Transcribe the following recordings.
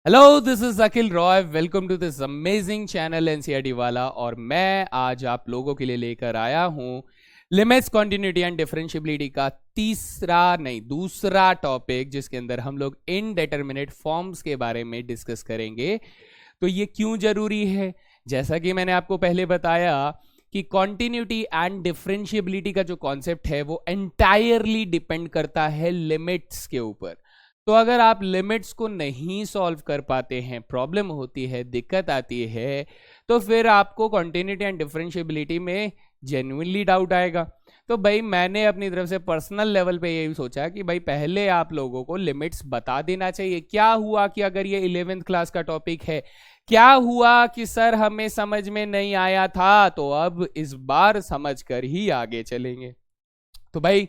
Hello, this is Akhil Roy. Welcome to this amazing channel NCERT वाला। और मैं आज आप लोगों के लिए लेकर आया हूँ लिमिट्स, कॉन्टिन्यूटी एंड डिफरेंशियबिलिटी का दूसरा टॉपिक, जिसके अंदर हम लोग इनडेटरमिनेट फॉर्म्स के बारे में डिस्कस करेंगे। तो ये क्यों जरूरी है? जैसा कि मैंने आपको पहले बताया कि कॉन्टिन्यूटी एंड डिफरेंशियबिलिटी का जो कॉन्सेप्ट है वो एंटायरली डिपेंड करता है लिमिट्स के ऊपर। तो अगर आप लिमिट्स को नहीं सॉल्व कर पाते हैं, प्रॉब्लम होती है, दिक्कत आती है, तो फिर आपको कॉन्टिन्यूटी एंड डिफरेंशियबिलिटी में जेन्युइनली डाउट आएगा। तो भाई मैंने अपनी तरफ से पर्सनल लेवल पे यही सोचा कि भाई पहले आप लोगों को लिमिट्स बता देना चाहिए। क्या हुआ कि अगर ये 11th क्लास का टॉपिक है, क्या हुआ कि सर हमें समझ में नहीं आया था, तो अब इस बार समझ कर ही आगे चलेंगे। तो भाई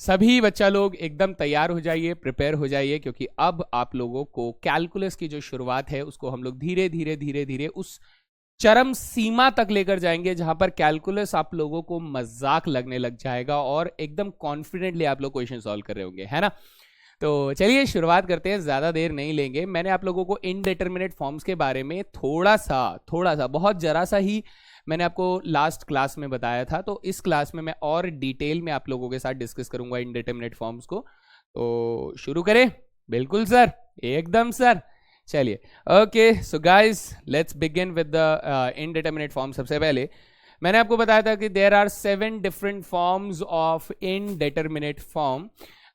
सभी बच्चा लोग एकदम तैयार हो जाइए, प्रिपेयर हो जाइए, क्योंकि अब आप लोगों को कैलकुलस की जो शुरुआत है उसको हम लोग धीरे धीरे धीरे धीरे उस चरम सीमा तक लेकर जाएंगे जहां पर कैलकुलस आप लोगों को मजाक लगने लग जाएगा और एकदम कॉन्फिडेंटली आप लोग क्वेश्चन सॉल्व कर रहे होंगे, है ना। तो चलिए शुरुआत करते हैं, ज्यादा देर नहीं लेंगे। मैंने आप लोगों को इनडिटरमिनेट फॉर्म्स के बारे में थोड़ा सा बहुत जरा सा ही मैंने आपको लास्ट क्लास में बताया था। तो इस क्लास में मैं और डिटेल में आप लोगों के साथ डिस्कस करूंगा इनडिटरमिनेट फॉर्म्स को। तो शुरू करें? बिल्कुल सर, एकदम सर। चलिए, okay so guys, let's begin with the indeterminate form. सबसे पहले मैंने आपको बताया था कि there are 7 different forms of indeterminate form.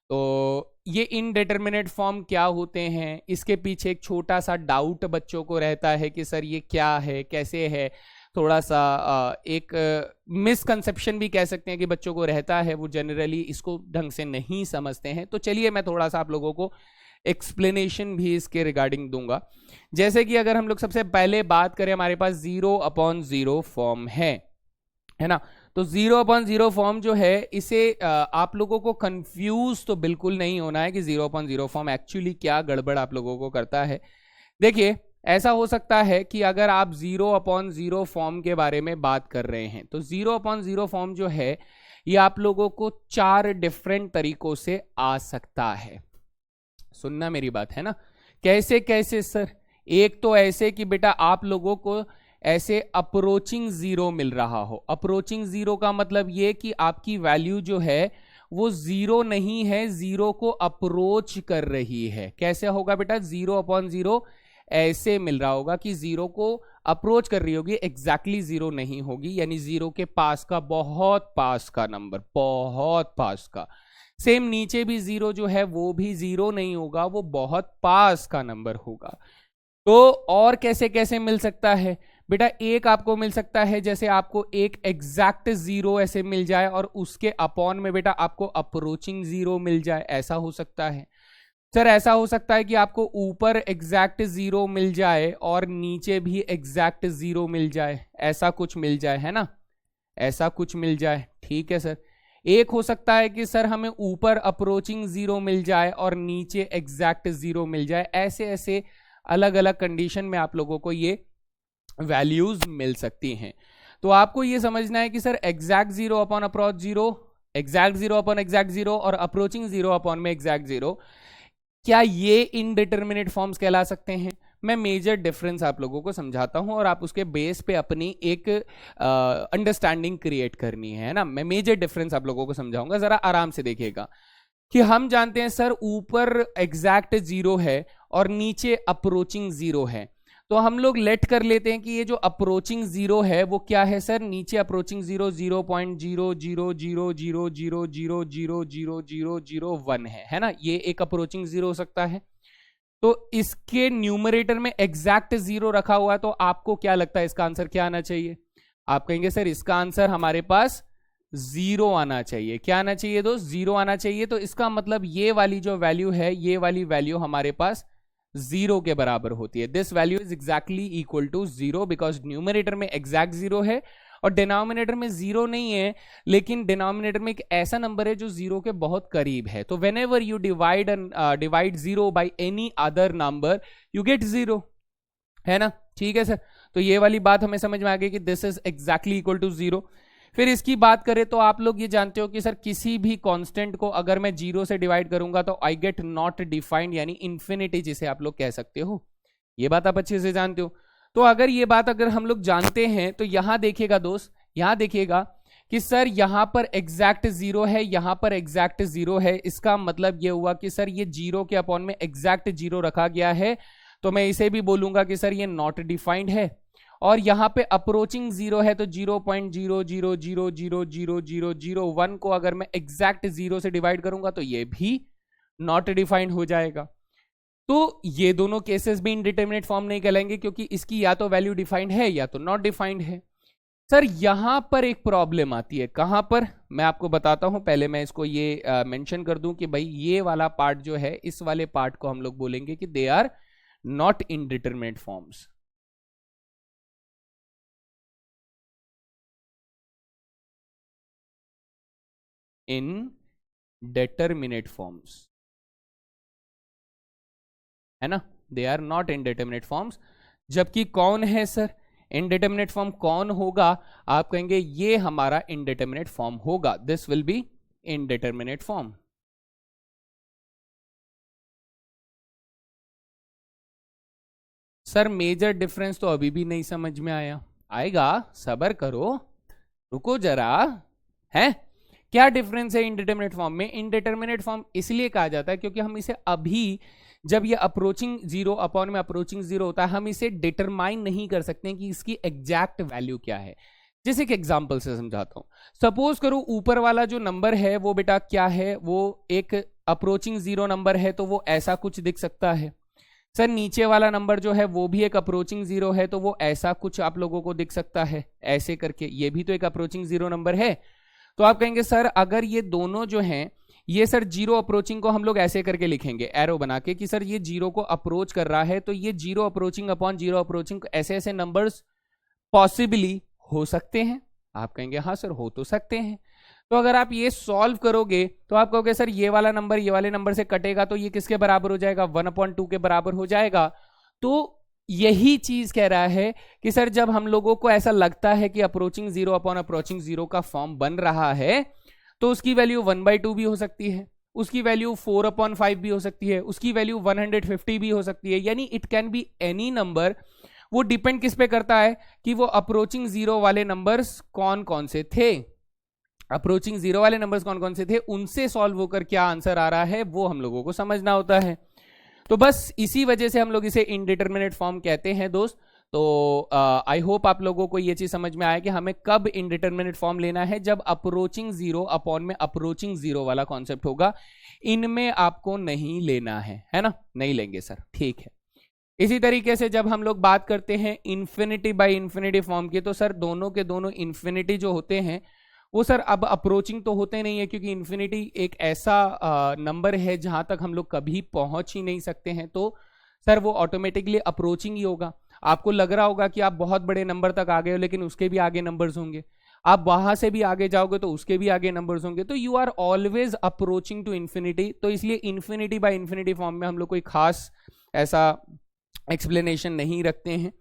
तो ये इनडिटरमिनेट फॉर्म क्या होते हैं, इसके पीछे एक छोटा सा डाउट बच्चों को रहता है कि सर ये क्या है, कैसे है। थोड़ा सा एक मिसकंसेप्शन भी कह सकते हैं कि बच्चों को रहता है, वो जनरली इसको ढंग से नहीं समझते हैं। तो चलिए मैं थोड़ा सा आप लोगों को एक्सप्लेनेशन भी इसके रिगार्डिंग दूंगा। जैसे कि अगर हम लोग सबसे पहले बात करें, हमारे पास 0/0 फॉर्म है ना। तो 0/0 फॉर्म जो है, इसे आप लोगों को कंफ्यूज तो बिल्कुल नहीं होना है कि 0/0 फॉर्म एक्चुअली क्या गड़बड़ आप लोगों को करता है। देखिए, ऐसा हो सकता है कि अगर आप 0/0 फॉर्म के बारे में बात कर रहे हैं, तो 0/0 फॉर्म जो है ये आप लोगों को 4 डिफरेंट तरीकों से आ सकता है। सुनना मेरी बात, है ना। कैसे कैसे सर? एक तो ऐसे कि बेटा आप लोगों को ऐसे अप्रोचिंग जीरो मिल रहा हो। अप्रोचिंग जीरो का मतलब ये कि आपकी वैल्यू जो है वो जीरो नहीं है, जीरो को अप्रोच कर रही है। कैसे होगा बेटा? 0/0 ऐसे मिल रहा होगा कि जीरो को अप्रोच कर रही होगी, एग्जैक्टली जीरो नहीं होगी, यानी जीरो के पास का, बहुत पास का नंबर, बहुत पास का। सेम नीचे भी जीरो जो है वो भी जीरो नहीं होगा, वो बहुत पास का नंबर होगा। तो और कैसे कैसे मिल सकता है बेटा? एक आपको मिल सकता है जैसे आपको एक एग्जैक्ट जीरो ऐसे मिल जाए और उसके अपॉन में बेटा आपको अप्रोचिंग जीरो मिल जाए, ऐसा हो सकता है। सर ऐसा हो सकता है कि आपको ऊपर एग्जैक्ट जीरो मिल जाए और नीचे भी एग्जैक्ट जीरो मिल जाए, ऐसा कुछ मिल जाए, है ना, ऐसा कुछ मिल जाए। ठीक है सर। एक हो सकता है कि सर हमें ऊपर अप्रोचिंग जीरो मिल जाए और नीचे एग्जैक्ट जीरो मिल जाए। ऐसे ऐसे अलग अलग कंडीशन में आप लोगों को ये वैल्यूज मिल सकती हैं। तो आपको ये समझना है कि sir exact zero upon approach zero, exact zero upon exact zero और अप्रोचिंग जीरो अपॉन में एग्जैक्ट जीरो, क्या ये इनडिटरमिनेट फॉर्म्स कहला सकते हैं? मैं मेजर डिफरेंस आप लोगों को समझाता हूं और आप उसके बेस पे अपनी एक अंडरस्टैंडिंग क्रिएट करनी है ना। मैं मेजर डिफरेंस आप लोगों को समझाऊंगा, जरा आराम से देखिएगा। कि हम जानते हैं सर ऊपर एग्जैक्ट जीरो है और नीचे अप्रोचिंग जीरो है, तो हम लोग लेट कर लेते हैं कि ये जो अप्रोचिंग जीरो है वो क्या है सर? नीचे अप्रोचिंग जीरो 0.00000000001 है ना। ये एक अप्रोचिंग जीरो हो सकता है। तो इसके न्यूमरेटर में एग्जैक्ट जीरो रखा हुआ है, तो आपको क्या लगता है इसका आंसर क्या आना चाहिए? आप कहेंगे सर इसका आंसर हमारे पास जीरो आना चाहिए। क्या आना चाहिए दोस्त? जीरो आना चाहिए। तो इसका मतलब ये वाली जो वैल्यू है, ये वाली वैल्यू हमारे पास जीरो के बराबर होती है। This value is exactly equal to zero, because numerator में एग्जैक्ट जीरो है और डिनोमिनेटर में जीरो नहीं है, लेकिन डिनोमिनेटर में एक ऐसा नंबर है जो जीरो के बहुत करीब है। तो when ever you divide zero by any other number you get zero, है ना। ठीक है सर। तो ये वाली बात हमें समझ में आ गई कि this is exactly equal to zero. फिर इसकी बात करें तो आप लोग ये जानते हो कि सर किसी भी कांस्टेंट को अगर मैं जीरो से डिवाइड करूंगा तो आई गेट नॉट डिफाइंड, यानी इंफिनिटी जिसे आप लोग कह सकते हो। ये बात आप अच्छे से जानते हो। तो अगर ये बात अगर हम लोग जानते हैं तो यहां देखिएगा दोस्त, यहां देखिएगा कि सर यहां पर एग्जैक्ट जीरो है, यहां पर एग्जैक्ट जीरो है। इसका मतलब ये हुआ कि सर ये जीरो के अपॉन में एग्जैक्ट जीरो रखा गया है, तो मैं इसे भी बोलूंगा कि सर ये नॉट डिफाइंड है। और यहां पे अप्रोचिंग जीरो है तो 0.000000001 को अगर मैं एग्जैक्ट जीरो से डिवाइड करूंगा तो ये भी नॉट डिफाइंड हो जाएगा। तो ये दोनों केसेस भी इनडिटरमिनेट फॉर्म नहीं कहलाएंगे, क्योंकि इसकी या तो वैल्यू डिफाइंड है या तो नॉट डिफाइंड है। सर यहां पर एक प्रॉब्लम आती है, कहां पर मैं आपको बताता हूं। पहले मैं इसको ये मेंशन कर दूं कि भाई ये वाला पार्ट जो है, इस वाले पार्ट को हम लोग बोलेंगे कि they are not indeterminate forms. Indeterminate forms है ना, they are not indeterminate forms. जबकि कौन है सर इनडिटरमिनेट फॉर्म, कौन होगा? आप कहेंगे ये हमारा इनडिटरमिनेट फॉर्म होगा, this will be indeterminate form. Sir major difference तो अभी भी नहीं समझ में आया, आएगा, सबर करो, रुको जरा। है क्या डिफरेंस है इनडिटरमिनेट फॉर्म में? इनडिटरमिनेट फॉर्म इसलिए कहा जाता है क्योंकि हम इसे अभी, जब ये अप्रोचिंग जीरो अपॉन में अप्रोचिंग जीरो होता है, हम इसे डिटरमाइन नहीं कर सकते कि इसकी एग्जैक्ट वैल्यू क्या है। जैसे एक एग्जांपल से समझाता हूं। सपोज करो ऊपर वाला जो नंबर है वो बेटा क्या है, वो एक अप्रोचिंग जीरो नंबर है, तो वो ऐसा कुछ दिख सकता है। सर नीचे वाला नंबर जो है वो भी एक अप्रोचिंग जीरो है, तो वो ऐसा कुछ आप लोगों को दिख सकता है, ऐसे करके। ये भी तो एक अप्रोचिंग जीरो नंबर है। तो आप कहेंगे सर अगर ये दोनों जो हैं, ये सर जीरो अप्रोचिंग को हम लोग ऐसे करके लिखेंगे एरो बना के कि सर ये जीरो को अप्रोच कर रहा है, तो ये zero approaching upon zero approaching ऐसे ऐसे नंबर्स पॉसिबली हो सकते हैं। आप कहेंगे हाँ सर हो तो सकते हैं। तो अगर आप ये सॉल्व करोगे तो आप कहोगे सर ये वाला नंबर ये वाले नंबर से कटेगा तो ये किसके बराबर हो जाएगा? 1/2 के बराबर हो जाएगा। तो यही चीज कह रहा है कि सर जब हम लोगों को ऐसा लगता है कि approaching zero upon approaching zero का फॉर्म बन रहा है, तो उसकी वैल्यू 1/2 भी हो सकती है, उसकी वैल्यू 4/5 भी हो सकती है, उसकी वैल्यू 150 भी हो सकती है। यानी it can be any number. वो डिपेंड किस पे करता है कि वो अप्रोचिंग जीरो वाले नंबर्स कौन कौन से थे, अप्रोचिंग जीरो वाले नंबर्स कौन कौन से थे, उनसे सॉल्व होकर क्या आंसर आ रहा है वो हम लोगों को समझना होता है। तो बस इसी वजह से हम लोग इसे इनडिटरमिनेट फॉर्म कहते हैं दोस्त। तो आई होप आप लोगों को ये चीज समझ में आया कि हमें कब इनडिटरमिनेट फॉर्म लेना है, जब अप्रोचिंग जीरो अपॉन में अप्रोचिंग जीरो वाला कॉन्सेप्ट होगा। इनमें आपको नहीं लेना है ना, नहीं लेंगे सर, ठीक है। इसी तरीके से जब हम लोग बात करते हैं इन्फिनिटी बाय इन्फिनिटी फॉर्म की, तो सर दोनों के दोनों इन्फिनिटी जो होते हैं वो सर अब अप्रोचिंग तो होते नहीं है, क्योंकि इन्फिनिटी एक ऐसा नंबर है जहां तक हम लोग कभी पहुंच ही नहीं सकते हैं, तो सर वो ऑटोमेटिकली अप्रोचिंग ही होगा। आपको लग रहा होगा कि आप बहुत बड़े नंबर तक आ गए हो, लेकिन उसके भी आगे नंबर्स होंगे, आप वहां से भी आगे जाओगे तो उसके भी आगे नंबर्स होंगे, तो you are always approaching to infinity. तो इसलिए इन्फिनिटी बाय इन्फिनिटी फॉर्म में हम लोग कोई खास ऐसा एक्सप्लेनेशन नहीं रखते हैं।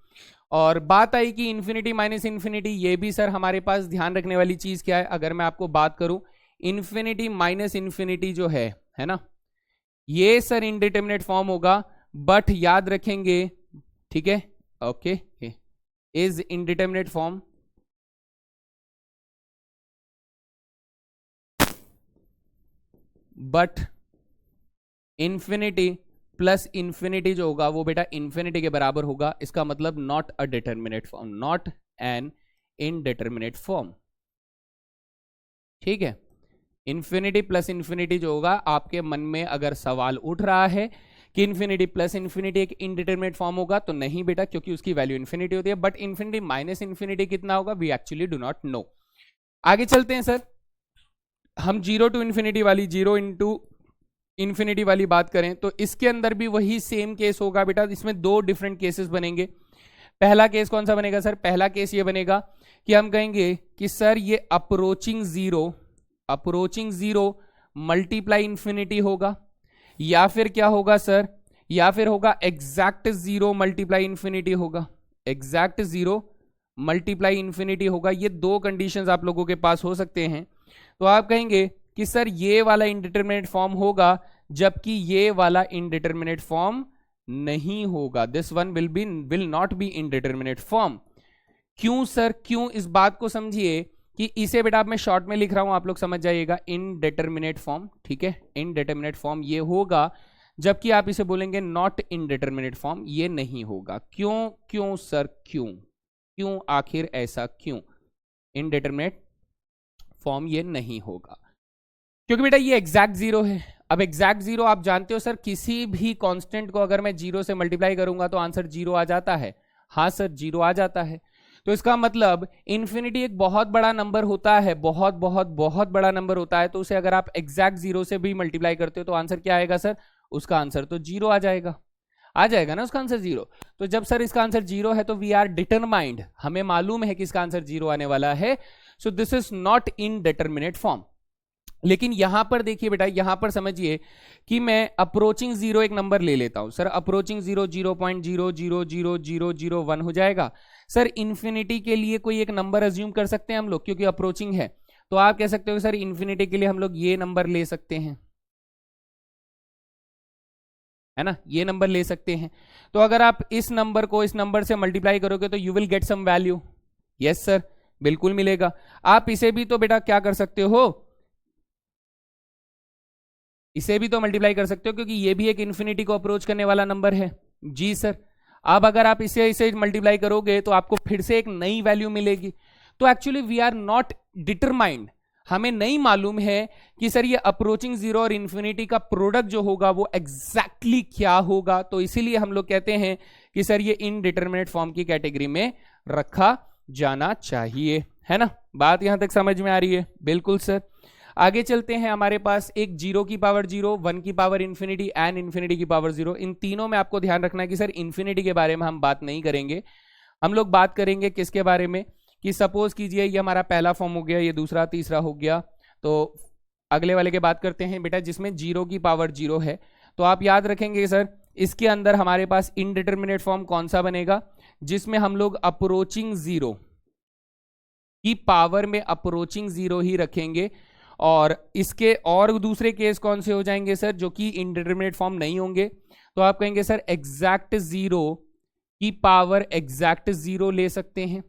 और बात आई कि इन्फिनिटी माइनस इन्फिनिटी, ये भी सर हमारे पास ध्यान रखने वाली चीज क्या है। अगर मैं आपको बात करूं इन्फिनिटी माइनस इन्फिनिटी जो है ना, ये सर इनडिटरमिनेट फॉर्म होगा, बट याद रखेंगे, ठीक है, okay, is indeterminate form, but infinity plus infinity जो होगा वो बेटा इन्फिनिटी के बराबर होगा। इसका मतलब not a determinate form, not an indeterminate form, ठीक है। इन्फिनिटी प्लस इन्फिनिटी जो होगा, आपके मन में अगर सवाल उठ रहा है कि इन्फिनिटी प्लस इन्फिनिटी एक इनडिटरमिनेट फॉर्म होगा, तो नहीं बेटा, क्योंकि उसकी वैल्यू इन्फिनिटी होती है। बट इन्फिनिटी माइनस इन्फिनिटी कितना होगा, we actually do not know. आगे चलते हैं सर, हम जीरो टू इन्फिनिटी वाली, जीरो इंटू इन्फिनिटी वाली बात करें तो इसके अंदर भी वही सेम केस होगा बेटा। इसमें दो डिफरेंट केसेस बनेंगे। पहला केस कौन सा बनेगा सर? पहला केस ये बनेगा कि हम कहेंगे कि सर ये अप्रोचिंग जीरो मल्टीप्लाई इन्फिनिटी होगा, या फिर क्या होगा सर, या फिर होगा एग्जैक्ट जीरो मल्टीप्लाई इन्फिनिटी होगा, एग्जैक्ट जीरो मल्टीप्लाई इन्फिनिटी होगा। ये दो कंडीशंस आप लोगों के पास हो सकते हैं। तो आप कहेंगे कि सर ये वाला इनडिटरमिनेट फॉर्म होगा, जबकि ये वाला इनडिटरमिनेट फॉर्म नहीं होगा, this one will not be indeterminate form. क्यों सर, क्यों, इस बात को समझिए कि इसे बेटा मैं शॉर्ट में लिख रहा हूं, आप लोग समझ जाइएगा, इनडिटरमिनेट फॉर्म, ठीक है, इनडिटरमिनेट फॉर्म ये होगा, जबकि आप इसे बोलेंगे नॉट इनडिटरमिनेट फॉर्म, ये नहीं होगा। क्यों, क्यों सर, क्यों, क्यों, आखिर ऐसा क्यों इनडिटरमिनेट फॉर्म ये नहीं होगा? क्योंकि बेटा ये एग्जैक्ट जीरो है। अब एग्जैक्ट जीरो आप जानते हो सर, किसी भी कांस्टेंट को अगर मैं जीरो से मल्टीप्लाई करूंगा तो आंसर जीरो आ जाता है। हाँ सर, जीरो आ जाता है। तो इसका मतलब इन्फिनिटी एक बहुत बड़ा नंबर होता है, बहुत बहुत बहुत बड़ा नंबर होता है, तो उसे अगर आप एग्जैक्ट जीरो से भी मल्टीप्लाई करते हो तो आंसर क्या आएगा सर? उसका आंसर तो जीरो आ जाएगा, आ जाएगा ना उसका आंसर जीरो। तो जब सर इसका आंसर जीरो है तो वी आर डिटरमाइंड, हमें मालूम है कि इसका आंसर जीरो आने वाला है। So this is not indeterminate form. लेकिन यहां पर देखिए बेटा, यहां पर समझिए कि मैं अप्रोचिंग जीरो एक नंबर ले लेता हूं सर, अप्रोचिंग जीरो 0.0000001 हो जाएगा। सर इन्फिनिटी के लिए कोई एक नंबर अज्यूम कर सकते हैं हम लोग, क्योंकि अप्रोचिंग है, तो आप कह सकते हो सर इन्फिनिटी के लिए हम लोग ये नंबर ले सकते हैं, है ना, ये नंबर ले सकते हैं। तो अगर आप इस नंबर को इस नंबर से मल्टीप्लाई करोगे तो you will get some value. Yes sir, बिल्कुल मिलेगा। आप इसे भी तो बेटा क्या कर सकते हो, इसे भी तो मल्टीप्लाई कर सकते हो, क्योंकि ये भी एक इन्फिनिटी को अप्रोच करने वाला नंबर है। जी सर। अब अगर आप इसे मल्टीप्लाई करोगे तो आपको फिर से एक नई वैल्यू मिलेगी। तो actually we are not determined, हमें नहीं मालूम है कि सर ये अप्रोचिंग जीरो और इन्फिनिटी का प्रोडक्ट जो होगा वो एग्जैक्टली क्या होगा। तो इसीलिए हम लोग कहते हैं कि सर ये इनडिटरमिनेट फॉर्म की कैटेगरी में रखा जाना चाहिए, है ना। बात यहां तक समझ में आ रही है? बिल्कुल सर। आगे चलते हैं, हमारे पास एक जीरो की पावर जीरो, वन की पावर इन्फिनिटी एंड इन्फिनिटी की पावर जीरो। इन तीनों में आपको ध्यान रखना है कि सर इन्फिनिटी के बारे में हम बात नहीं करेंगे, हम लोग बात करेंगे किसके बारे में, कि सपोज कीजिए ये हमारा पहला फॉर्म हो गया, ये दूसरा, तीसरा हो गया, तो अगले वाले की बात करते हैं बेटा जिसमें जीरो की पावर जीरो है। तो आप याद रखेंगे सर इसके अंदर हमारे पास इनडिटरमिनेट फॉर्म कौन सा बनेगा, जिसमें हम लोग अप्रोचिंग जीरो की पावर में अप्रोचिंग जीरो ही रखेंगे। और इसके और दूसरे केस कौन से हो जाएंगे सर, जो कि इनडिटरमिनेट फॉर्म नहीं होंगे। तो आप कहेंगे सर एग्जैक्ट जीरो की पावर एग्जैक्ट जीरो ले सकते हैं,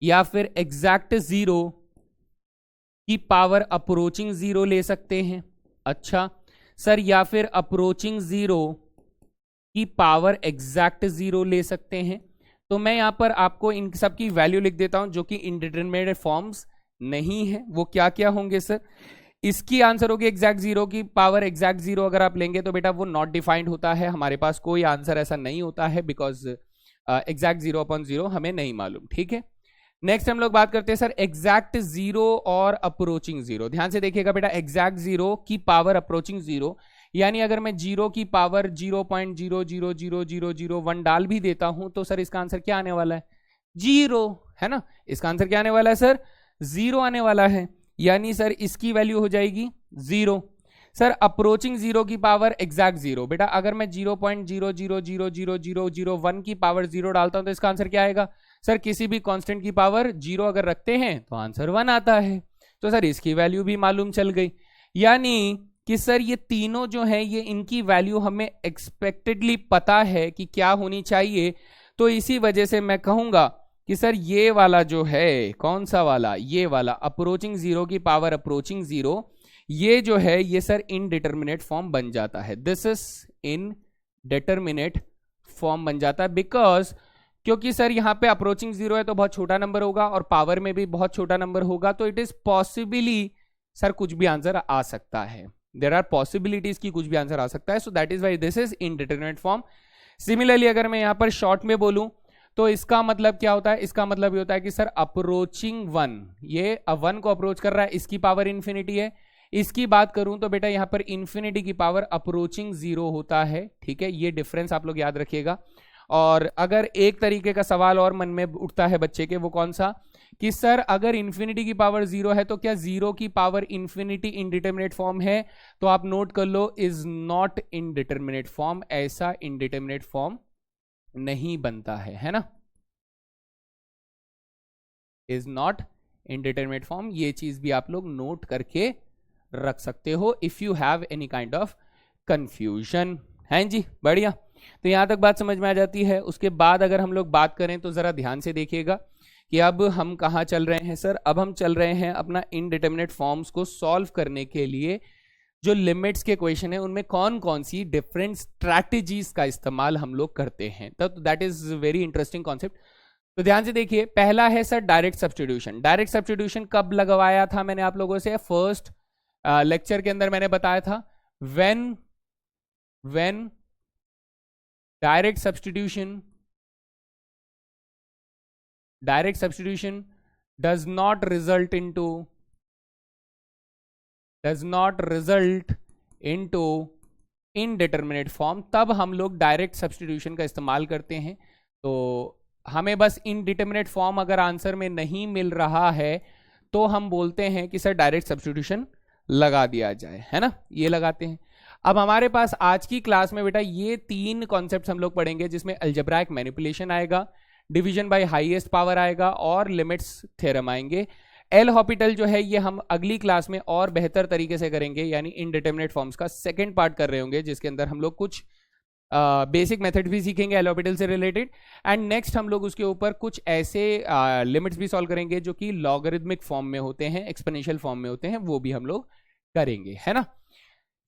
या फिर एग्जैक्ट जीरो की पावर अप्रोचिंग जीरो ले सकते हैं। अच्छा सर, या फिर अप्रोचिंग जीरो की पावर एग्जैक्ट जीरो ले सकते हैं। तो मैं यहां पर आपको इन सब की वैल्यू लिख देता हूं जो कि इनडिटरमिनेट फॉर्म्स नहीं है। वो क्या क्या होंगे सर? इसकी आंसर होगी एग्जैक्ट जीरो की पावर एग्जैक्ट जीरो। अगर आप लेंगे तो बेटा वो नॉट डिफाइंड होता है, हमारे पास कोई आंसर ऐसा नहीं होता है, because exact zero upon zero हमें नहीं मालूम, ठीक है। नेक्स्ट हम लोग बात करते हैं सर एग्जैक्ट जीरो और अप्रोचिंग जीरो। ध्यान से देखिएगा बेटा, एग्जैक्ट जीरो की पावर अप्रोचिंग जीरो, यानी अगर मैं जीरो की पावर 0.0000001 डाल भी देता हूं तो सर इसका आंसर क्या आने वाला है? जीरो, है ना। इसका आंसर क्या आने वाला है सर? जीरो आने वाला है, यानी सर इसकी वैल्यू हो जाएगी जीरो। सर अप्रोचिंग जीरो की पावर एग्जैक्ट जीरो, बेटा अगर मैं 0.0000001 की पावर जीरो डालता हूं तो इसका आंसर क्या आएगा सर? किसी भी कांस्टेंट की पावर जीरो अगर रखते हैं तो आंसर 1 आता है। तो सर इसकी वैल्यू भी मालूम चल गई, यानी कि सर ये तीनों जो है ये इनकी वैल्यू हमें एक्सपेक्टेडली पता है कि क्या होनी चाहिए। तो इसी वजह से मैं कहूंगा कि सर ये वाला जो है, कौन सा वाला, ये वाला अप्रोचिंग जीरो की पावर अप्रोचिंग जीरो, ये जो है ये सर इनडिटरमिनेट फॉर्म बन जाता है। दिस इज इनडिटरमिनेट फॉर्म बन जाता है, बिकॉज क्योंकि सर यहाँ पे अप्रोचिंग जीरो है तो बहुत छोटा नंबर होगा और पावर में भी बहुत छोटा नंबर होगा, तो इट इज पॉसिबली सर कुछ भी आंसर आ सकता है। देयर आर पॉसिबिलिटीज की कुछ भी आंसर आ सकता है, so that is why this is indeterminate form. Similarly अगर मैं यहाँ पर शॉर्ट में बोलूं तो इसका मतलब क्या होता है? इसका मतलब ये होता है कि सर अप्रोचिंग वन, ये वन को अप्रोच कर रहा है, इसकी पावर इन्फिनिटी है। इसकी बात करूं तो बेटा यहां पर इन्फिनिटी की पावर अप्रोचिंग जीरो होता है, ठीक है। ये डिफरेंस आप लोग याद रखिएगा। और अगर एक तरीके का सवाल और मन में उठता है बच्चे के, वो कौन सा, कि सर अगर इन्फिनिटी की पावर जीरो है तो क्या जीरो की पावर इन्फिनिटी इनडिटरमिनेट फॉर्म है? तो आप नोट कर लो, इज नॉट इनडिटरमिनेट फॉर्म, ऐसा इनडिटरमिनेट फॉर्म नहीं बनता है ना, इज नॉट इनडिटरमिनेट फॉर्म। ये चीज भी आप लोग नोट करके रख सकते हो if you have any kind of confusion. हैं जी, बढ़िया। तो यहाँ तक बात समझ में आ जाती है। उसके बाद अगर हम लोग बात करें तो जरा ध्यान से देखिएगा कि अब हम कहाँ चल रहे हैं सर। अब हम चल रहे हैं अपना इनडिटरमिनेट फॉर्म्स को सॉल्व करने के लिए जो लिमिट्स के क्वेश्चन है उनमें कौन कौन सी डिफरेंट स्ट्रैटेजीज का इस्तेमाल हम लोग करते हैं। तो that is very interesting concept. तो ध्यान से देखिए, पहला है sir direct substitution. Direct substitution कब लगवाया था मैंने आप लोगों से? फर्स्ट लेक्चर के अंदर मैंने बताया था when direct substitution does not result into indeterminate form, तब हम लोग डायरेक्ट सब्स्टिट्यूशन का इस्तेमाल करते हैं। तो हमें बस इनडिटरमिनेट फॉर्म अगर आंसर में नहीं मिल रहा है तो हम बोलते हैं कि सर डायरेक्ट सब्स्टिट्यूशन लगा दिया जाए, है ना, ये लगाते हैं। अब हमारे पास आज की क्लास में बेटा ये 3 कॉन्सेप्ट्स हम लोग पढ़ेंगे, जिसमें अलजेब्राइक मैनिपुलेशन आएगा, डिवीजन बाय हाईएस्ट पावर आएगा और लिमिट्स थ्योरम आएंगे। एल हॉपिटल जो है ये हम अगली क्लास में और बेहतर तरीके से करेंगे, यानी इनडिटरमिनेट फॉर्म्स का सेकंड पार्ट कर रहे होंगे, जिसके अंदर हम लोग कुछ बेसिक मेथड भी सीखेंगे एल हॉपिटल से रिलेटेड। एंड नेक्स्ट हम लोग उसके ऊपर कुछ ऐसे लिमिट्स भी सॉल्व करेंगे जो कि लॉगरिथमिक फॉर्म में होते हैं, एक्सपोनेंशियल फॉर्म में होते हैं, वो भी हम लोग करेंगे, है ना।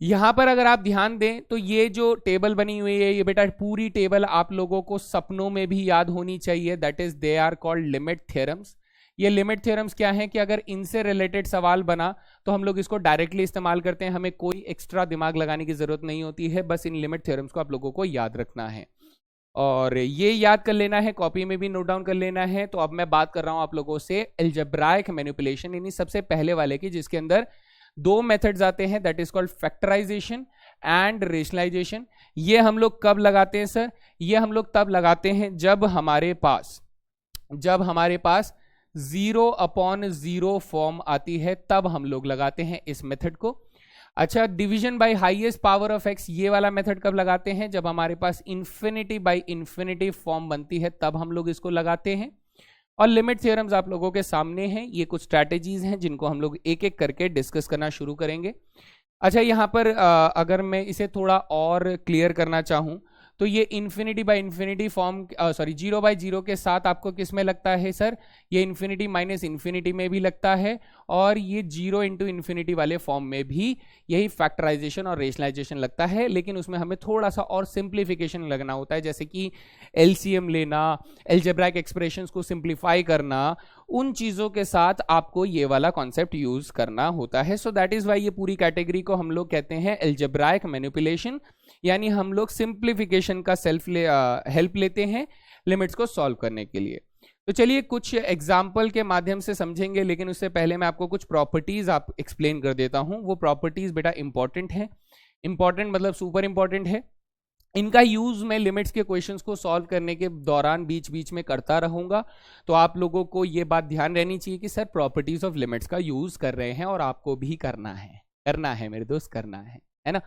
यहां पर अगर आप ध्यान दें तो ये जो टेबल बनी हुई है ये बेटा पूरी टेबल आप लोगों को सपनों में भी याद होनी चाहिए। That is they are called limit theorems. ये लिमिट थ्योरम्स क्या है कि अगर इनसे रिलेटेड सवाल बना तो हम लोग इसको डायरेक्टली इस्तेमाल करते हैं, हमें कोई एक्स्ट्रा दिमाग लगाने की जरूरत नहीं होती है, बस इन लिमिट थ्योरम्स को आप लोगों को याद रखना है और ये याद कर लेना है, कॉपी में भी नोट डाउन कर लेना है। तो अब मैं बात कर रहा हूं आप लोगों से अलजेब्राइक मैनिपुलेशन, यानी सबसे पहले वाले की, जिसके अंदर 2 मेथड्स आते हैं, that is called factorisation and rationalisation. ये हम लोग कब लगाते हैं सर? ये हम लोग तब लगाते हैं जब हमारे पास 0/0 फॉर्म आती है, तब हम लोग लगाते हैं इस मेथड को। अच्छा, division bye highest power of x, ये वाला मेथड कब लगाते हैं? जब हमारे पास इन्फिनिटी बाय इन्फिनिटी फॉर्म बनती है, तब हम लोग इसको लगाते हैं। और लिमिट थ्योरम्स आप लोगों के सामने हैं, ये कुछ स्ट्रैटेजीज हैं जिनको हम लोग एक एक करके डिस्कस करना शुरू करेंगे। अच्छा, यहाँ पर अगर मैं इसे थोड़ा और क्लियर करना चाहूँ तो ये इन्फिनिटी बाय इन्फिनिटी फॉर्म 0/0 के साथ आपको किस में लगता है सर? ये इन्फिनिटी माइनस इन्फिनिटी में भी लगता है और ये 0 इंटू इन्फिनिटी वाले फॉर्म में भी यही फैक्टराइजेशन और रेशनलाइजेशन लगता है, लेकिन उसमें हमें थोड़ा सा और सिंप्लीफिकेशन लगना होता है, जैसे कि एलसीएम लेना, अलजेब्राइक एक्सप्रेशंस को सिंप्लीफाई करना, उन चीजों के साथ आपको ये वाला कॉन्सेप्ट यूज करना होता है। सो दैट इज वाई ये पूरी कैटेगरी को हम लोग कहते हैं अलजेब्राइक मैनिपुलेशन, यानी हम लोग सिंप्लीफिकेशन का हेल्प लेते हैं लिमिट्स को सॉल्व करने के लिए। तो चलिए कुछ एग्जाम्पल के माध्यम से समझेंगे, लेकिन उससे पहले मैं आपको कुछ प्रॉपर्टीज आप एक्सप्लेन कर देता हूं। वो प्रॉपर्टीज बेटा इंपॉर्टेंट है, इंपॉर्टेंट मतलब सुपर इंपॉर्टेंट है। इनका यूज मैं लिमिट्स के क्वेश्चंस को सॉल्व करने के दौरान बीच बीच में करता रहूंगा, तो आप लोगों को ये बात ध्यान रहनी चाहिए कि सर प्रॉपर्टीज ऑफ लिमिट्स का यूज कर रहे हैं और आपको भी करना है मेरे दोस्त, करना है ना।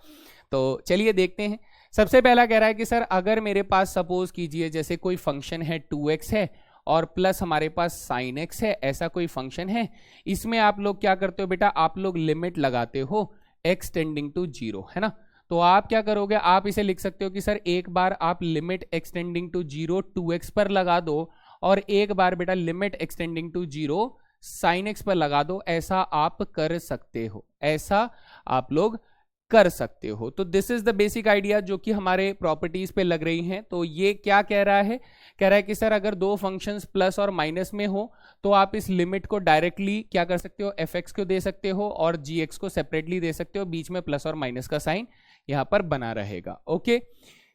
तो चलिए देखते हैं। सबसे पहला कह रहा है कि सर अगर मेरे पास सपोज कीजिए जैसे कोई फंक्शन है 2x है और प्लस हमारे पास sin x है, ऐसा कोई फंक्शन है, इसमें आप लोग क्या करते हो बेटा? आप लोग लिमिट लगाते हो x टेंडिंग टू 0, है ना। तो आप क्या करोगे? आप इसे लिख सकते हो कि सर एक बार आप लिमिट एक्सटेंडिंग टू 0 2x पर लगा दो और एक बार बेटा limit extending to 0 sin x पर लगा दो। ऐसा आप कर सकते हो, ऐसा आप लोग कर सकते हो। तो this is the basic idea जो कि हमारे प्रॉपर्टीज पे लग रही हैं। तो ये क्या कह रहा है? कह रहा है कि सर अगर 2 फंक्शंस प्लस और माइनस में हो तो आप इस लिमिट को डायरेक्टली क्या कर सकते हो? fx को दे सकते हो और gx को सेपरेटली दे सकते हो, बीच में प्लस और माइनस का साइन यहां पर बना रहेगा। ओके,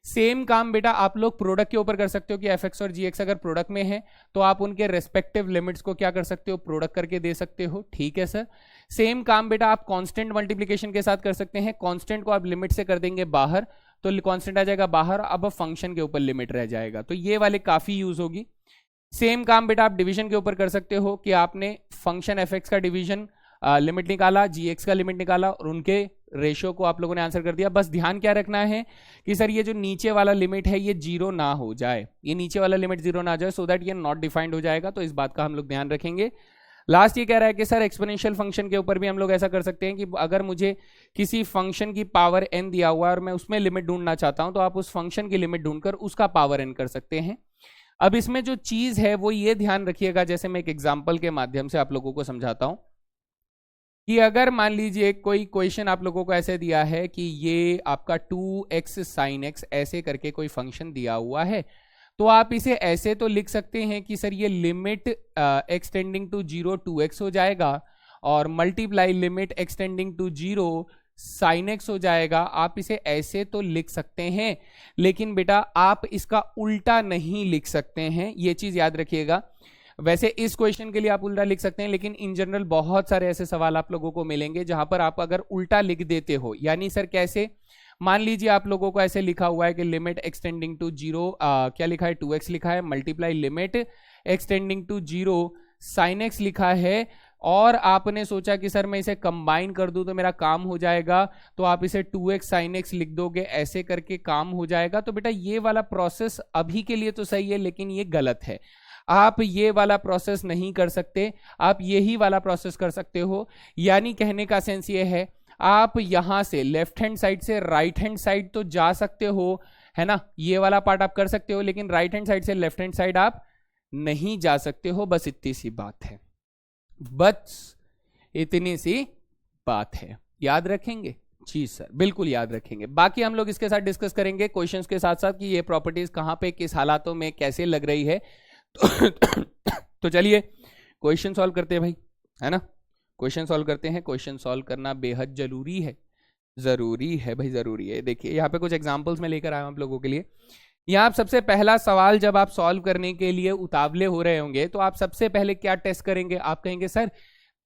सेम काम बेटा आप लोग प्रोडक्ट के ऊपर कर सकते हो कि fx और gx अगर प्रोडक्ट में है तो आप उनके रेस्पेक्टिव लिमिट्स को क्या कर सकते हो? प्रोडक्ट करके दे सकते हो। ठीक है सर। सेम काम बेटा आप कांस्टेंट मल्टीप्लिकेशन के साथ कर सकते हैं। कांस्टेंट को आप लिमिट से कर देंगे बाहर, तो कांस्टेंट आ जाएगा बाहर, अब फंक्शन के ऊपर लिमिट रह जाएगा। तो ये वाले काफी यूज होगी। सेम काम बेटा आप डिवीजन के ऊपर कर सकते हो कि आपने फंक्शन fx का डिवीजन लिमिट निकाला, gx का लिमिट निकाला और उनके रेशियो को आप लोगों ने आंसर कर दिया। बस ध्यान क्या रखना है कि सर ये जो नीचे वाला लिमिट है ये 0 ना हो जाए, ये नीचे वाला लिमिट 0 ना आ जाए, सो दैट ये नॉट डिफाइंड हो जाएगा। तो इस बात का हम लोग ध्यान रखेंगे। लास्ट ये कह रहा है कि सर एक्सपोनेंशियल फंक्शन के ऊपर भी हम लोग ऐसा कर सकते हैं कि अगर मुझे किसी फंक्शन की पावर n दिया हुआ है और मैं उसमें लिमिट ढूंढना चाहता हूं तो आप उस फंक्शन की लिमिट ढूंढकर उसका पावर n कर सकते हैं। अब इसमें जो चीज है वो ये ध्यान रखिएगा, जैसे मैं एक एग्जांपल के माध्यम से आप लोगों को समझाता हूं कि अगर मान लीजिए कोई क्वेश्चन आप लोगों को ऐसे दिया है कि ये आपका 2x sin x ऐसे करके कोई फंक्शन दिया हुआ है, तो आप इसे ऐसे तो लिख सकते हैं कि सर ये लिमिट एक्सटेंडिंग टू 0 2x हो जाएगा और multiply limit extending to 0 sin x हो जाएगा। आप इसे ऐसे तो लिख सकते हैं, लेकिन बेटा आप इसका उल्टा नहीं लिख सकते हैं, ये चीज याद रखिएगा। वैसे इस क्वेश्चन के लिए आप उल्टा लिख सकते हैं, लेकिन इन जनरल बहुत सारे ऐसे सवाल आप लोगों को मिलेंगे जहां पर आप अगर उल्टा लिख देते हो, यानी सर कैसे, मान लीजिए आप लोगों को ऐसे लिखा हुआ है कि लिमिट एक्सटेंडिंग टू 0 क्या लिखा है 2x लिखा है, multiply limit extending to 0 sin x लिखा है, और आपने सोचा कि सर मैं इसे कंबाइन कर दूं तो मेरा काम हो जाएगा, तो आप इसे 2x sin x लिख दोगे, ऐसे करके काम हो जाएगा। तो बेटा ये वाला प्रोसेस अभी के लिए तो सही है, लेकिन ये गलत है। आप ये वाला प्रोसेस नहीं कर सकते, आप यही वाला प्रोसेस कर सकते हो। यानी कहने का सेंस ये है, आप यहां से लेफ्ट हैंड साइड से राइट हैंड साइड तो जा सकते हो, है ना, ये वाला पार्ट आप कर सकते हो, लेकिन राइट हैंड साइड से लेफ्ट हैंड साइड आप नहीं जा सकते हो। बस इतनी सी बात है, बस इतनी सी बात है। याद रखेंगे? जी सर, बिल्कुल याद रखेंगे। बाकी हम लोग इसके साथ डिस्कस करेंगे क्वेश्चंस के साथ साथ कि ये प्रॉपर्टीज कहां पे किस हालातों में कैसे लग रही है। तो चलिए क्वेश्चन सॉल्व करते हैं भाई, है ना, क्वेश्चन सॉल्व करते हैं। क्वेश्चन सॉल्व करना बेहद जरूरी है, जरूरी है भाई, जरूरी है। देखिए यहाँ पे कुछ एग्जांपल्स में लेकर आया हूं आप लोगों के लिए। यहाँ आप सबसे पहला सवाल जब आप सॉल्व करने के लिए उतावले हो रहे होंगे तो आप सबसे पहले क्या टेस्ट करेंगे? आप कहेंगे सर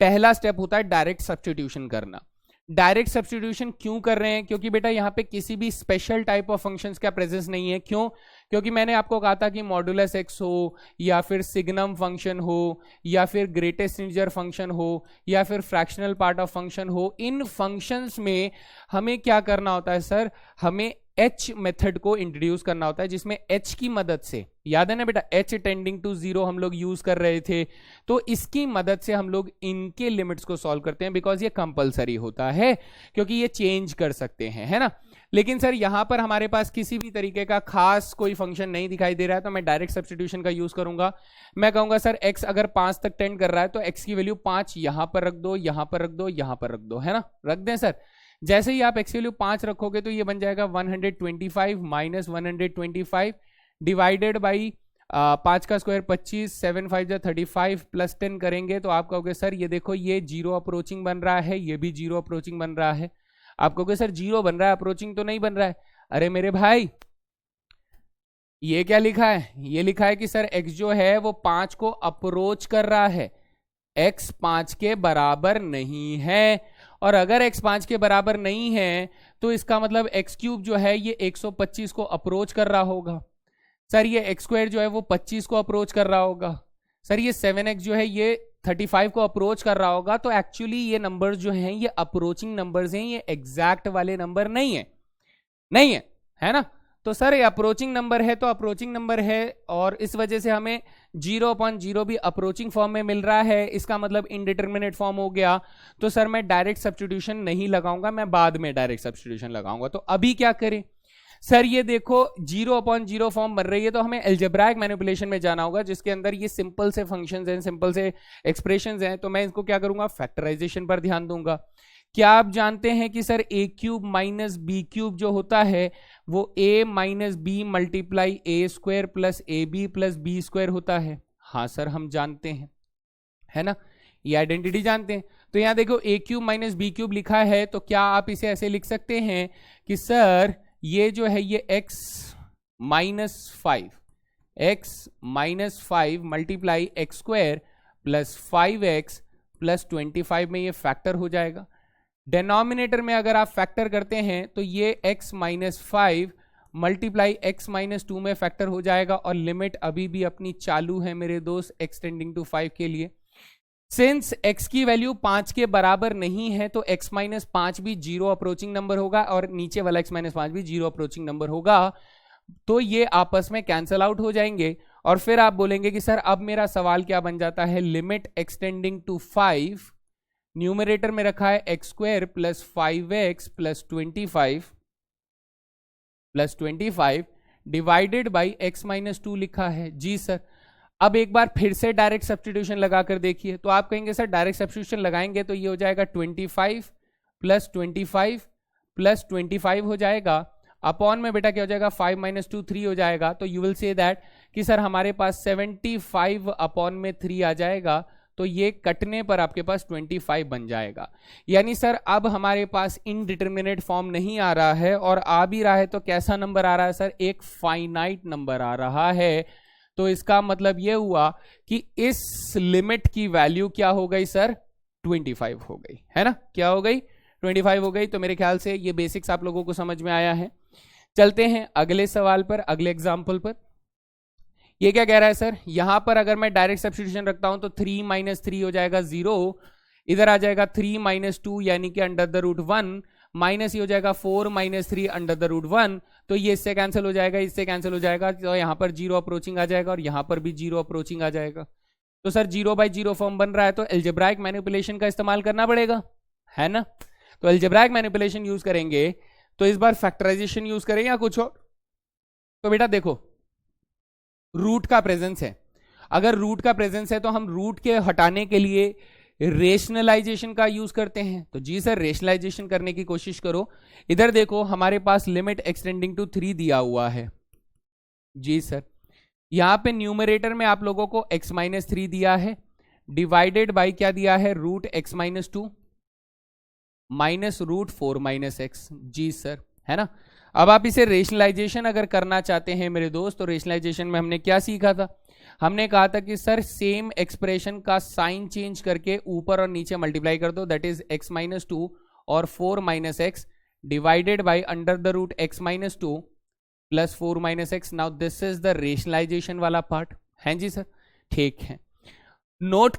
पहला स्टेप होता है डायरेक्ट सब्स्टिट्यूशन करना। डायरेक्ट सब्स्टिट्यूशन क्यों कर रहे हैं? क्योंकि बेटा यहाँ पे किसी भी स्पेशल टाइप ऑफ फंक्शंस का प्रेजेंस नहीं है। क्यों? क्योंकि मैंने आपको कहा था कि मॉडुलस एक्स हो या फिर सिग्नम फंक्शन हो या फिर ग्रेटेस्ट इंटीजर फंक्शन हो या फिर फ्रैक्शनल पार्ट ऑफ फंक्शन हो, इन फंक्शंस में हमें क्या करना होता है सर? हमें h मेथड को इंट्रोड्यूस करना होता है, जिसमें h की मदद से, याद है ना बेटा, h टेंडिंग टू 0 हम लोग यूज कर रहे थे, तो इसकी मदद से हम लोग इनके लिमिट्स को सॉल्व करते हैं, बिकॉज ये कंपलसरी होता है, क्योंकि ये चेंज कर सकते हैं, है ना। लेकिन सर यहां पर हमारे पास किसी भी तरीके का खास कोई फंक्शन नहीं दिखाई दे रहा है, तो मैं डायरेक्ट सब्स्टिट्यूशन का यूज करूंगा। मैं कहूंगा सर x अगर 5 तक टेंड कर रहा है तो x की वैल्यू 5 यहां पर रख दो, यहां पर रख दो, यहां पर रख दो, है ना, रख दें सर। जैसे ही आप x की वैल्यू 5 रखोगे तो ये बन जाएगा 125 माइनस 125 डिवाइडेड बाई 5 का स्क्वायर 25, 7 5 35 प्लस 10 करेंगे तो आप कहोगे सर ये देखो ये 0 अप्रोचिंग बन रहा है, ये भी 0 अप्रोचिंग बन रहा है। आप कहोगे सर 0 बन रहा है, अप्रोचिंग तो नहीं बन रहा है। अरे मेरे भाई ये क्या लिखा है? ये लिखा है कि सर x जो है वो 5 को अप्रोच कर रहा है, x 5 के बराबर नहीं है, और अगर x 5 के बराबर नहीं है तो इसका मतलब x क्यूब जो है ये 125 को अप्रोच कर रहा होगा। सर ये x स्क्वायर जो है वो 25 को अप्रोच कर रहा होगा। सर ये 7x जो है ये 35 को अप्रोच कर रहा होगा। तो एक्चुअली ये नंबर्स जो हैं ये अप्रोचिंग नंबर्स हैं, ये एग्जैक्ट वाले नंबर नहीं है, नहीं है ना। तो सर ये अप्रोचिंग नंबर है तो अप्रोचिंग नंबर है, और इस वजह से हमें 0/0 भी अप्रोचिंग फॉर्म में मिल रहा है, इसका मतलब इनडिटरमिनेट फॉर्म हो गया। तो सर मैं डायरेक्ट सब्स्टिट्यूशन नहीं लगाऊंगा, मैं बाद में डायरेक्ट सब्स्टिट्यूशन लगाऊंगा। तो अभी क्या करें सर? ये देखो 0/0 फॉर्म बन रही है, तो हमें अलजेब्राइक मैनिपुलेशन में जाना होगा, जिसके अंदर ये सिंपल से फंक्शंस हैं, सिंपल से एक्सप्रेशंस हैं। तो मैं इसको क्या करूंगा? फैक्टराइजेशन पर ध्यान दूंगा। क्या आप जानते हैं कि sir a cube minus B cube जो होता है वो a minus B multiply A square plus A B plus B square होता है? हाँ सर हम जानते हैं, है ना, ये आइडेंटिटी जानते हैं। तो यहां देखो a cube minus B cube लिखा है, तो क्या आप इसे ऐसे लिख सकते हैं कि सर ये जो है ये x minus 5 multiply x square plus 5x plus 25 में ये फैक्टर हो जाएगा। डिनोमिनेटर में अगर आप फैक्टर करते हैं तो ये x minus 5 multiply x minus 2 में फैक्टर हो जाएगा, और लिमिट अभी भी अपनी चालू है मेरे दोस्त x टेंडिंग टू 5 के लिए। सिंस x की वैल्यू 5 के बराबर नहीं है तो x माइनस 5 भी 0 अप्रोचिंग नंबर होगा, और नीचे वाला x माइनस 5 भी 0 अप्रोचिंग नंबर होगा। तो ये आपस में कैंसल आउट हो जाएंगे, और फिर आप बोलेंगे कि सर अब मेरा सवाल क्या बन जाता है, लिमिट एक्सटेंडिंग टू 5, न्यूमरेटर में रखा है x square plus 5x plus 25 divided by x minus 2 लिखा है। जी सर, अब एक बार फिर से डायरेक्ट सब्स्टिट्यूशन लगाकर देखिए, तो आप कहेंगे सर डायरेक्ट सब्स्टिट्यूशन लगाएंगे तो ये हो जाएगा 25 प्लस 25 प्लस 25 हो जाएगा, अपॉन में बेटा क्या हो जाएगा 5 माइनस 2 3 हो जाएगा। तो यू विल से दैट कि सर हमारे पास 75 अपॉन में 3 आ जाएगा, तो ये कटने पर आपके पास 25 बन जाएगा। यानी सर अब हमारे पास इनडिटरमिनेट फॉर्म नहीं आ रहा है, और आ भी रहा है तो कैसा नंबर आ रहा है सर, एक फाइनाइट नंबर आ रहा है। तो इसका मतलब ये हुआ कि इस लिमिट की वैल्यू क्या हो गई सर, 25 हो गई, है ना, क्या हो गई, 25 हो गई। तो मेरे ख्याल से ये बेसिक्स आप लोगों को समझ में आया है। चलते हैं अगले सवाल पर, अगले एग्जाम्पल पर। ये क्या कह रहा है सर, यहां पर अगर मैं डायरेक्ट सब्स्टिट्यूशन रखता हूं तो 3 माइनस 3 हो जाएगा 0, इधर आ जाएगा 3 माइनस 2 यानी कि अंडर द रूट 1, माइनस ये हो जाएगा 4 माइनस 3 अंडर द रूट 1, तो ये इससे कैंसिल हो जाएगा, इससे कैंसिल हो जाएगा, तो यहाँ पर 0 अप्रोचिंग आ जाएगा और यहाँ पर भी 0 अप्रोचिंग आ जाएगा। तो सर 0 बाई 0 फॉर्म बन रहा है, तो एल्जेब्राइक मैनिपुलेशन का इस्तेमाल करना पड़ेगा, है ना। तो एल्जेब्राइक मैनिपुलेशन यूज करेंगे, तो इस बार फैक्टराइजेशन यूज करें या कुछ और। तो बेटा देखो, रूट का प्रेजेंस है, अगर रूट का प्रेजेंस है तो हम रूट के हटाने के लिए रेशनलाइजेशन का यूज करते हैं। तो जी सर रेशनलाइजेशन करने की कोशिश करो। इधर देखो हमारे पास लिमिट एक्सटेंडिंग टू 3 दिया हुआ है। जी सर, यहां पे न्यूमरेटर में आप लोगों को x माइनस 3 दिया है, डिवाइडेड बाई क्या दिया है, root x minus 2 minus root 4 minus x. जी सर, है ना। अब आप इसे रेशनलाइजेशन अगर करना चाहते हैं मेरे दोस्त, तो रेशनलाइजेशन में हमने क्या सीखा था, हमने कहा था कि सर सेम एक्सप्रेशन का साइन चेंज करके ऊपर और नीचे मल्टीप्लाई कर दो, दैट इज x माइनस 2 और 4 minus X divided by under the root x minus 2 plus 4 minus X. Now this is the rationalisation वाला पार्ट, है जी सर, ठीक है। नोट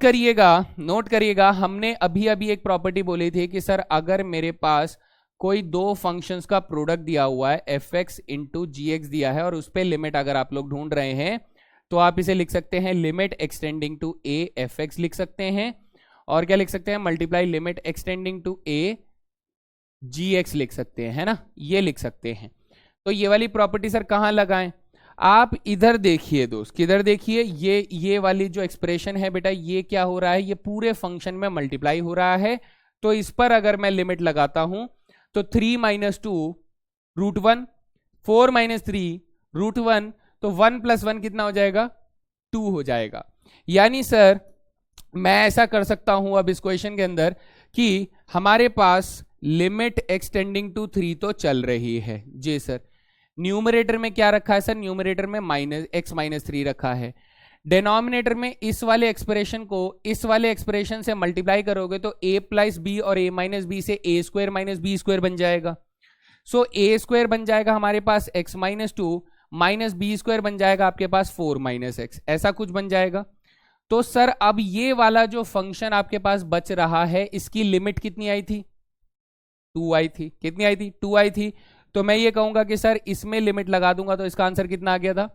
करिएगा, हमने अभी अभी एक प्रॉपर्टी बोली थी कि सर अगर मेरे पास कोई दो फंक्शंस का प्रोडक्ट दिया हुआ है, एफ एक्स इंटू जी एक्स दिया है, और उस पर लिमिट अगर आप लोग ढूंढ रहे हैं तो आप इसे लिख सकते हैं limit extending to A F X लिख सकते हैं, और क्या लिख सकते हैं, multiply limit extending to A ji X लिख सकते हैं, है ना, ये लिख सकते हैं। तो ये वाली प्रॉपर्टी सर कहाँ लगाएं, आप इधर देखिए दोस्त, किधर देखिए, ये वाली जो एक्सप्रेशन है बेटा, ये क्या हो रहा है, ये पूरे फंक्शन में मल्टीप्लाई हो रहा है। तो इस पर अगर मैं लिमिट लगाता हूं तो 3 माइनस 2 रूट 1, 4 माइनस 3 रूट 1, तो 1 प्लस 1 कितना हो जाएगा, 2 हो जाएगा। यानी सर मैं ऐसा कर सकता हूं अब इस क्वेश्चन के अंदर कि हमारे पास लिमिट एक्सटेंडिंग टू 3 तो चल रही है। जी सर, न्यूमरेटर में क्या रखा है सर, न्यूमरेटर में माइनस एक्स माइनस 3 रखा है, डिनोमिनेटर में इस वाले एक्सप्रेशन को इस वाले एक्सप्रेशन से मल्टीप्लाई करोगे तो a प्लस बी और a माइनस बी से a square minus B square बन जाएगा। सो a स्क्वायर बन जाएगा हमारे पास x minus 2 minus B square बन जाएगा आपके पास 4 माइनस एक्स, ऐसा कुछ बन जाएगा। तो सर अब ये वाला जो फंक्शन आपके पास बच रहा है, इसकी लिमिट कितनी आई थी, 2 आई थी, कितनी आई थी, 2 आई थी। तो मैं ये कहूंगा कि सर इसमें लिमिट लगा दूंगा तो इसका आंसर कितना आ गया था,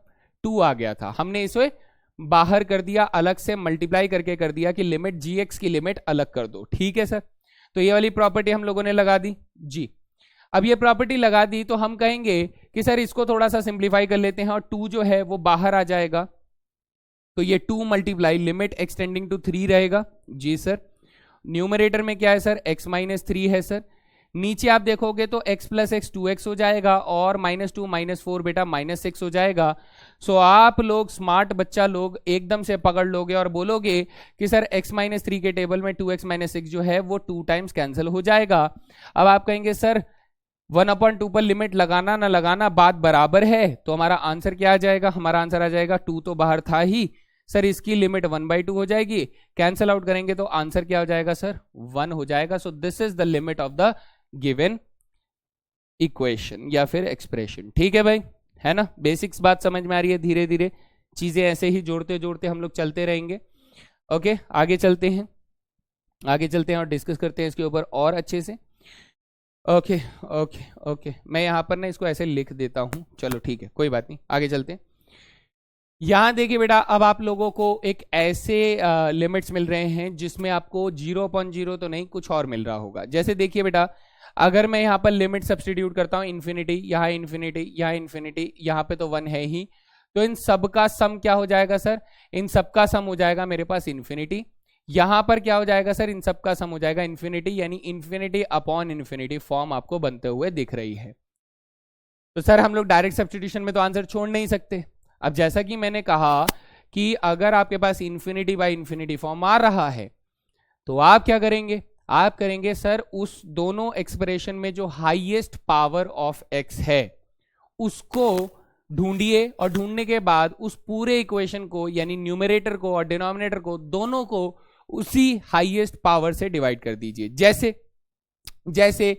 2 आ गया था। हमने इसे बाहर कर दिया, अलग से मल्टीप्लाई करके कर दिया कि लिमिट जी एक्स की लिमिट अलग कर दो, ठीक है सर। तो ये वाली प्रॉपर्टी हम लोगों ने लगा दी जी। अब ये प्रॉपर्टी लगा दी तो हम कहेंगे कि सर इसको थोड़ा सा सिंप्लीफाई कर लेते हैं, और 2 जो है वो बाहर आ जाएगा, तो ये 2 मल्टीप्लाई लिमिट एक्सटेंडिंग टू 3 रहेगा। जी सर, न्यूमरेटर में क्या है सर, x माइनस 3 है सर, नीचे आप देखोगे तो x प्लस एक्स 2x हो जाएगा, और माइनस 2 माइनस 4 बेटा माइनस 6 हो जाएगा। सो आप लोग स्मार्ट बच्चा लोग एकदम से पकड़ लोगे और बोलोगे कि सर x माइनस 3 के टेबल में 2x माइनस 6 जो है वो 2 टाइम्स कैंसिल हो जाएगा। अब आप कहेंगे सर 1/2 पर लिमिट लगाना ना लगाना बात बराबर है, तो हमारा आंसर क्या आ जाएगा, हमारा आंसर आ जाएगा 2 तो बाहर था ही सर, इसकी लिमिट 1/2 हो जाएगी, कैंसिल आउट करेंगे तो आंसर क्या हो जाएगा सर, 1 हो जाएगा। So this is the limit of the given equation या फिर एक्सप्रेशन, ठीक है भाई, है ना। बेसिक्स बात समझ में आ रही है, धीरे धीरे चीजें ऐसे ही जोड़ते जोड़ते हम लोग चलते रहेंगे। ओके, आगे चलते हैं और डिस्कस करते हैं इसके ऊपर और अच्छे से। ओके ओके ओके, मैं यहाँ पर ना इसको ऐसे लिख देता हूँ, चलो ठीक है, कोई बात नहीं, आगे चलते हैं। यहां देखिए बेटा, अब आप लोगों को एक ऐसे लिमिट्स मिल रहे हैं जिसमें आपको 0/0 तो नहीं, कुछ और मिल रहा होगा। जैसे देखिए बेटा, अगर मैं यहाँ पर लिमिट सब्स्टिट्यूट करता हूँ, इन्फिनिटी, यहाँ इन्फिनिटी, यहाँ इन्फिनिटी, यहाँ पे तो 1 है ही, तो इन सब का सम क्या हो जाएगा सर? इन सब का सम हो जाएगा मेरे पास इन्फिनिटी। यहां पर क्या हो जाएगा सर? इन सब का सम हो जाएगा इन्फिनिटी, यानी इन्फिनिटी अपॉन इन्फिनिटी फॉर्म आपको बनते हुए दिख रही है। तो सर हम लोग डायरेक्ट सब्स्टिट्यूशन में तो आंसर छोड़ नहीं सकते। अब जैसा कि मैंने कहा कि अगर आपके पास इन्फिनिटी बाय इन्फिनिटी फॉर्म आ रहा है तो आप क्या करेंगे? आप करेंगे सर उस दोनों एक्सप्रेशन में जो हाईएस्ट पावर ऑफ एक्स है उसको ढूंढिए, और ढूंढने के बाद उस पूरे इक्वेशन को यानी न्यूमरेटर को और डिनोमिनेटर को दोनों को उसी हाईएस्ट पावर से डिवाइड कर दीजिए। जैसे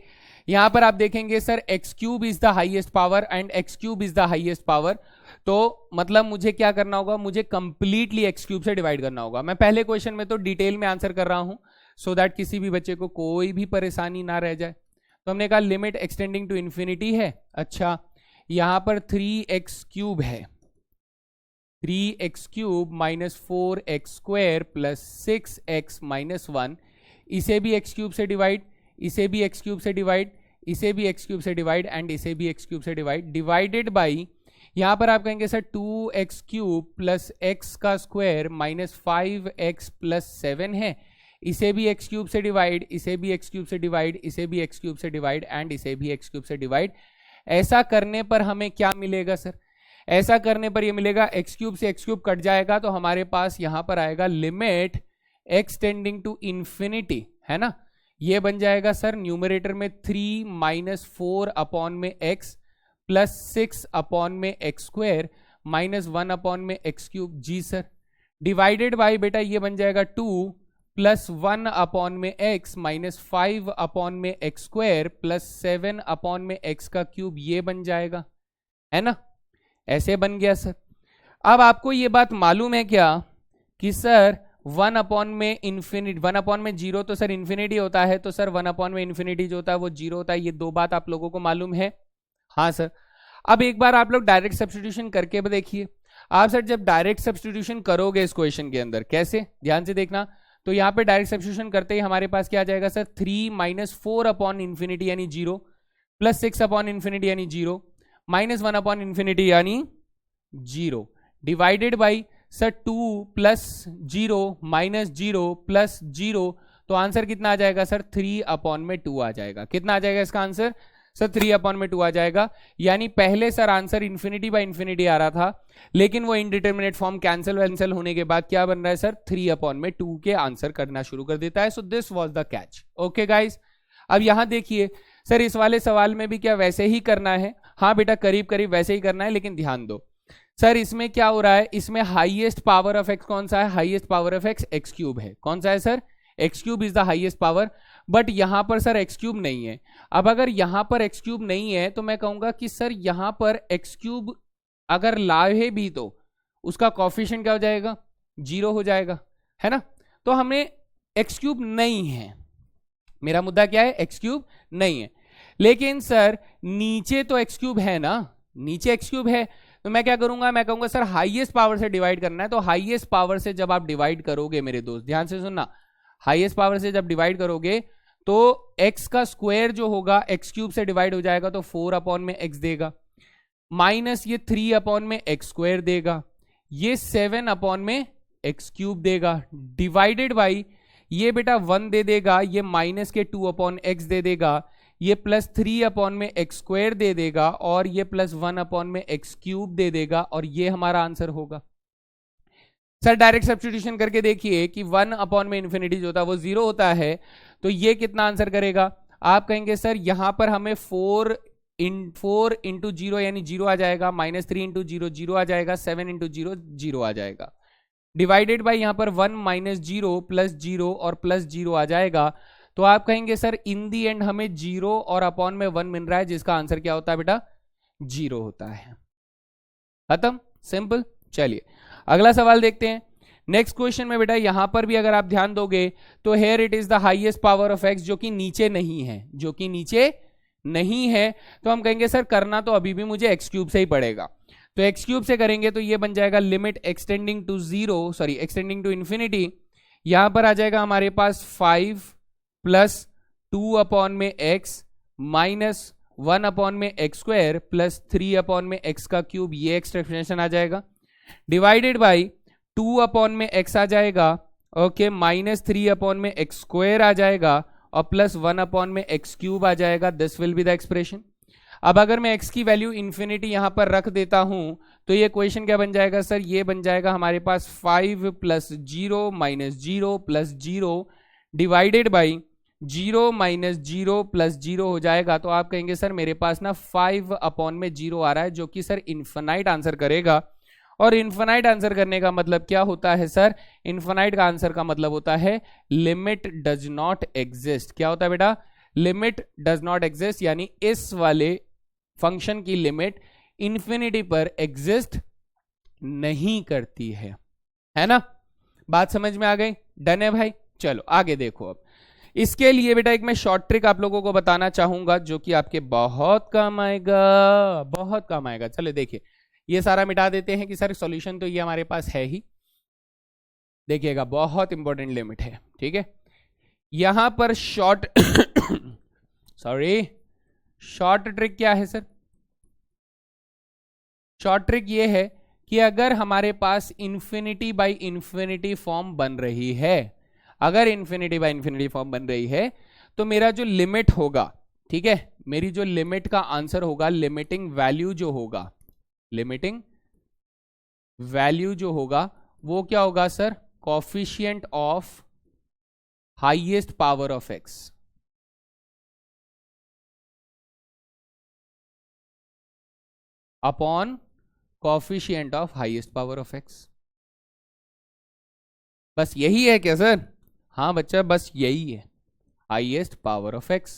यहां पर आप देखेंगे sir x cube is the highest power and x cube is the highest power, तो मतलब मुझे क्या करना होगा? मुझे कंप्लीटली एक्स क्यूब से डिवाइड करना होगा। मैं पहले क्वेश्चन में तो डिटेल में आंसर कर रहा हूं सो दैट किसी भी बच्चे को कोई भी परेशानी ना रह जाए। तो हमने कहा लिमिट एक्सटेंडिंग टू इन्फिनिटी है। अच्छा, यहां पर 3x क्यूब है, 3x cube minus 4x square plus 6x minus 1, इसे भी x क्यूब से डिवाइड, इसे भी x क्यूब से डिवाइड, इसे भी x क्यूब से डिवाइड एंड इसे भी x क्यूब से डिवाइड, डिवाइडेड बाई यहां पर आप कहेंगे sir 2x cube plus x का स्क्वायर माइनस 5x प्लस 7 है, इसे भी x क्यूब से डिवाइड, इसे भी x क्यूब से डिवाइड, इसे भी x क्यूब से डिवाइड एंड इसे भी x क्यूब से डिवाइड। ऐसा करने पर हमें क्या मिलेगा सर? ऐसा करने पर ये मिलेगा x क्यूब से x क्यूब कट जाएगा तो हमारे पास यहां पर आएगा limit x tending to infinity, है ना? ये बन जाएगा सर न्यूमरेटर में 3 माइनस 4 अपॉन में x प्लस 6 अपॉन में x स्क्वायर माइनस 1 अपॉन में x क्यूब। जी सर। डिवाइडेड बाई बेटा ये बन जाएगा 2 प्लस 1 अपॉन में x माइनस 5 अपॉन में x स्क्वायर प्लस 7 अपॉन में x का क्यूब, ये बन जाएगा, है ना? ऐसे बन गया सर। अब आपको ये बात मालूम है क्या कि सर 1 अपॉन में इन्फिनिटी, 1 अपॉन में 0 तो सर इन्फिनिटी होता है, तो सर 1 अपॉन में इन्फिनिटी जो होता है वो 0 होता है। ये दो बात आप लोगों को मालूम है? हाँ सर। अब एक बार आप लोग डायरेक्ट सब्स्टिट्यूशन करके देखिए। आप सर जब डायरेक्ट सब्स्टिट्यूशन करोगे इस क्वेश्चन के अंदर, कैसे ध्यान से देखना, तो यहाँ पे डायरेक्ट सब्स्टिट्यूशन करते ही हमारे पास क्या आ जाएगा सर? 3 माइनस 4 अपॉन इन्फिनिटी यानी 0 प्लस 6 अपॉन इन्फिनिटी यानी 0 माइनस 1 अपॉन इन्फिनिटी यानी 0 divided by sir 2 plus 0 minus 0 plus 0, तो आंसर कितना आ जाएगा सर? 3 अपॉन में 2 आ जाएगा। कितना आ जाएगा इसका आंसर सर? 3 अपॉन में 2 आ जाएगा। यानी पहले sir answer infinity by infinity आ रहा था, लेकिन वो इनडिटरमिनेट फॉर्म कैंसिल होने के बाद क्या बन रहा है सर? 3 अपॉन में 2 के आंसर करना शुरू कर देता है। So this was the catch. Okay guys, अब यहां देखिए सर इस वाले सवाल में भी क्या वैसे ही करना है? हाँ बेटा, करीब करीब वैसे ही करना है, लेकिन ध्यान दो सर इसमें क्या हो रहा है, इसमें हाईएस्ट पावर ऑफ एक्स कौन सा है? Highest power of x x cube है। कौन सा है sir? X cube is the highest power, but यहां पर सर एक्स क्यूब नहीं है। अब अगर यहां पर एक्स क्यूब नहीं है तो मैं कहूंगा कि सर यहां पर एक्स क्यूब अगर लाए भी तो उसका कॉफिशिएंट क्या हो जाएगा? 0 हो जाएगा, है ना? तो हमें एक्स क्यूब नहीं है, मेरा मुद्दा क्या है? एक्स क्यूब नहीं है। लेकिन सर नीचे तो एक्स क्यूब है ना, नीचे एक्स क्यूब है, तो मैं क्या करूंगा? मैं कहूंगा सर हाईएस्ट पावर से डिवाइड करना है। तो हाईएस्ट पावर से जब आप डिवाइड करोगे मेरे दोस्त, ध्यान से सुनना, हाईएस्ट पावर से जब डिवाइड करोगे तो x का स्क्वायर जो होगा x क्यूब से डिवाइड हो जाएगा, तो 4 अपॉन में x देगा, माइनस ये 3 अपॉन में x स्क्वायर देगा, ये 7 अपॉन में x क्यूब देगा, डिवाइडेड बाई ये बेटा 1 दे देगा, ये माइनस के 2 अपॉन x दे देगा, ये प्लस 3 अपॉन में x स्क्वायर दे देगा, और ये प्लस 1 अपॉन में x क्यूब दे देगा, और ये हमारा आंसर होगा। सर डायरेक्ट सब्स्टिट्यूशन करके देखिए कि 1 अपॉन में इन्फिनिटी जो होता है वो 0 होता है, तो ये कितना आंसर करेगा? आप कहेंगे सर यहां पर हमें 4 इंटू 0 यानी 0 आ जाएगा, माइनस 3 इंटू 0 0 आ जाएगा, 7 इंटू 0 0 आ जाएगा, डिवाइडेड बाई यहां पर 1 माइनस 0 प्लस 0 और प्लस 0 आ जाएगा। तो आप कहेंगे सर इन दी एंड हमें 0 और अपॉन में 1 मिल रहा है, जिसका आंसर क्या होता है बेटा? 0 होता है। खत्म, सिंपल। चलिए अगला सवाल देखते हैं। नेक्स्ट क्वेश्चन में बेटा यहां पर भी अगर आप ध्यान दोगे तो here it is the highest power of X, जो कि नीचे नहीं है, जो कि नीचे नहीं है, तो हम कहेंगे सर करना तो अभी भी मुझे एक्स क्यूब से ही पड़ेगा। तो एक्स क्यूब से करेंगे तो ये बन जाएगा limit extending to x tending to infinity. यहां पर आ जाएगा हमारे पास 5 प्लस 2 अपॉन में x माइनस 1 अपॉन में एक्स स्क्वायर प्लस 3 अपॉन में x का क्यूब, ये एक्सप्रेशन आ जाएगा, डिवाइडेड बाई 2 अपॉन में x आ जाएगा, ओके, माइनस 3 अपॉन में एक्स स्क्वायर आ जाएगा और प्लस 1 अपॉन में एक्स क्यूब आ जाएगा। This will be the expression. अब अगर मैं x की वैल्यू इन्फिनिटी यहां पर रख देता हूं तो ये क्वेश्चन क्या बन जाएगा सर, ये बन जाएगा हमारे पास 5 plus 0 minus 0 plus 0 divided by 0 minus 0 plus 0 हो जाएगा। तो आप कहेंगे सर मेरे पास ना 5 अपॉन में 0 आ रहा है, जो कि सर इन्फिनाइट आंसर करेगा। और इन्फिनाइट आंसर करने का मतलब क्या होता है सर, इन्फिनाइट का आंसर का मतलब होता है लिमिट डज नॉट एग्जिस्ट। क्या होता है बेटा, लिमिट डज नॉट एग्जिस्ट, यानी इस वाले फंक्शन की लिमिट इन्फिनिटी पर एग्जिस्ट नहीं करती है ना। बात समझ में आ गई, डन है भाई। चलो आगे देखो। अब इसके लिए बेटा एक मैं शॉर्ट ट्रिक आप लोगों को बताना चाहूंगा जो कि आपके बहुत काम आएगा, बहुत काम आएगा। चलो देखिए, ये सारा मिटा देते हैं कि सर सॉल्यूशन तो ये हमारे पास है ही, देखिएगा बहुत इंपॉर्टेंट लिमिट है, ठीक है। यहां पर शॉर्ट शॉर्ट ट्रिक क्या है सर, शॉर्ट ट्रिक ये है कि अगर हमारे पास इंफिनिटी बाई इंफिनिटी फॉर्म बन रही है, अगर इंफिनिटी बाई इंफिनिटी फॉर्म बन रही है तो मेरा जो लिमिट होगा, ठीक है, मेरी जो लिमिट का आंसर होगा, लिमिटिंग वैल्यू जो होगा, लिमिटिंग वैल्यू जो होगा वो क्या होगा sir, coefficient of highest power of x. Upon coefficient of highest power of x. बस यही है क्या सर? हाँ बच्चा, बस यही है, हाईएस्ट पावर ऑफ एक्स।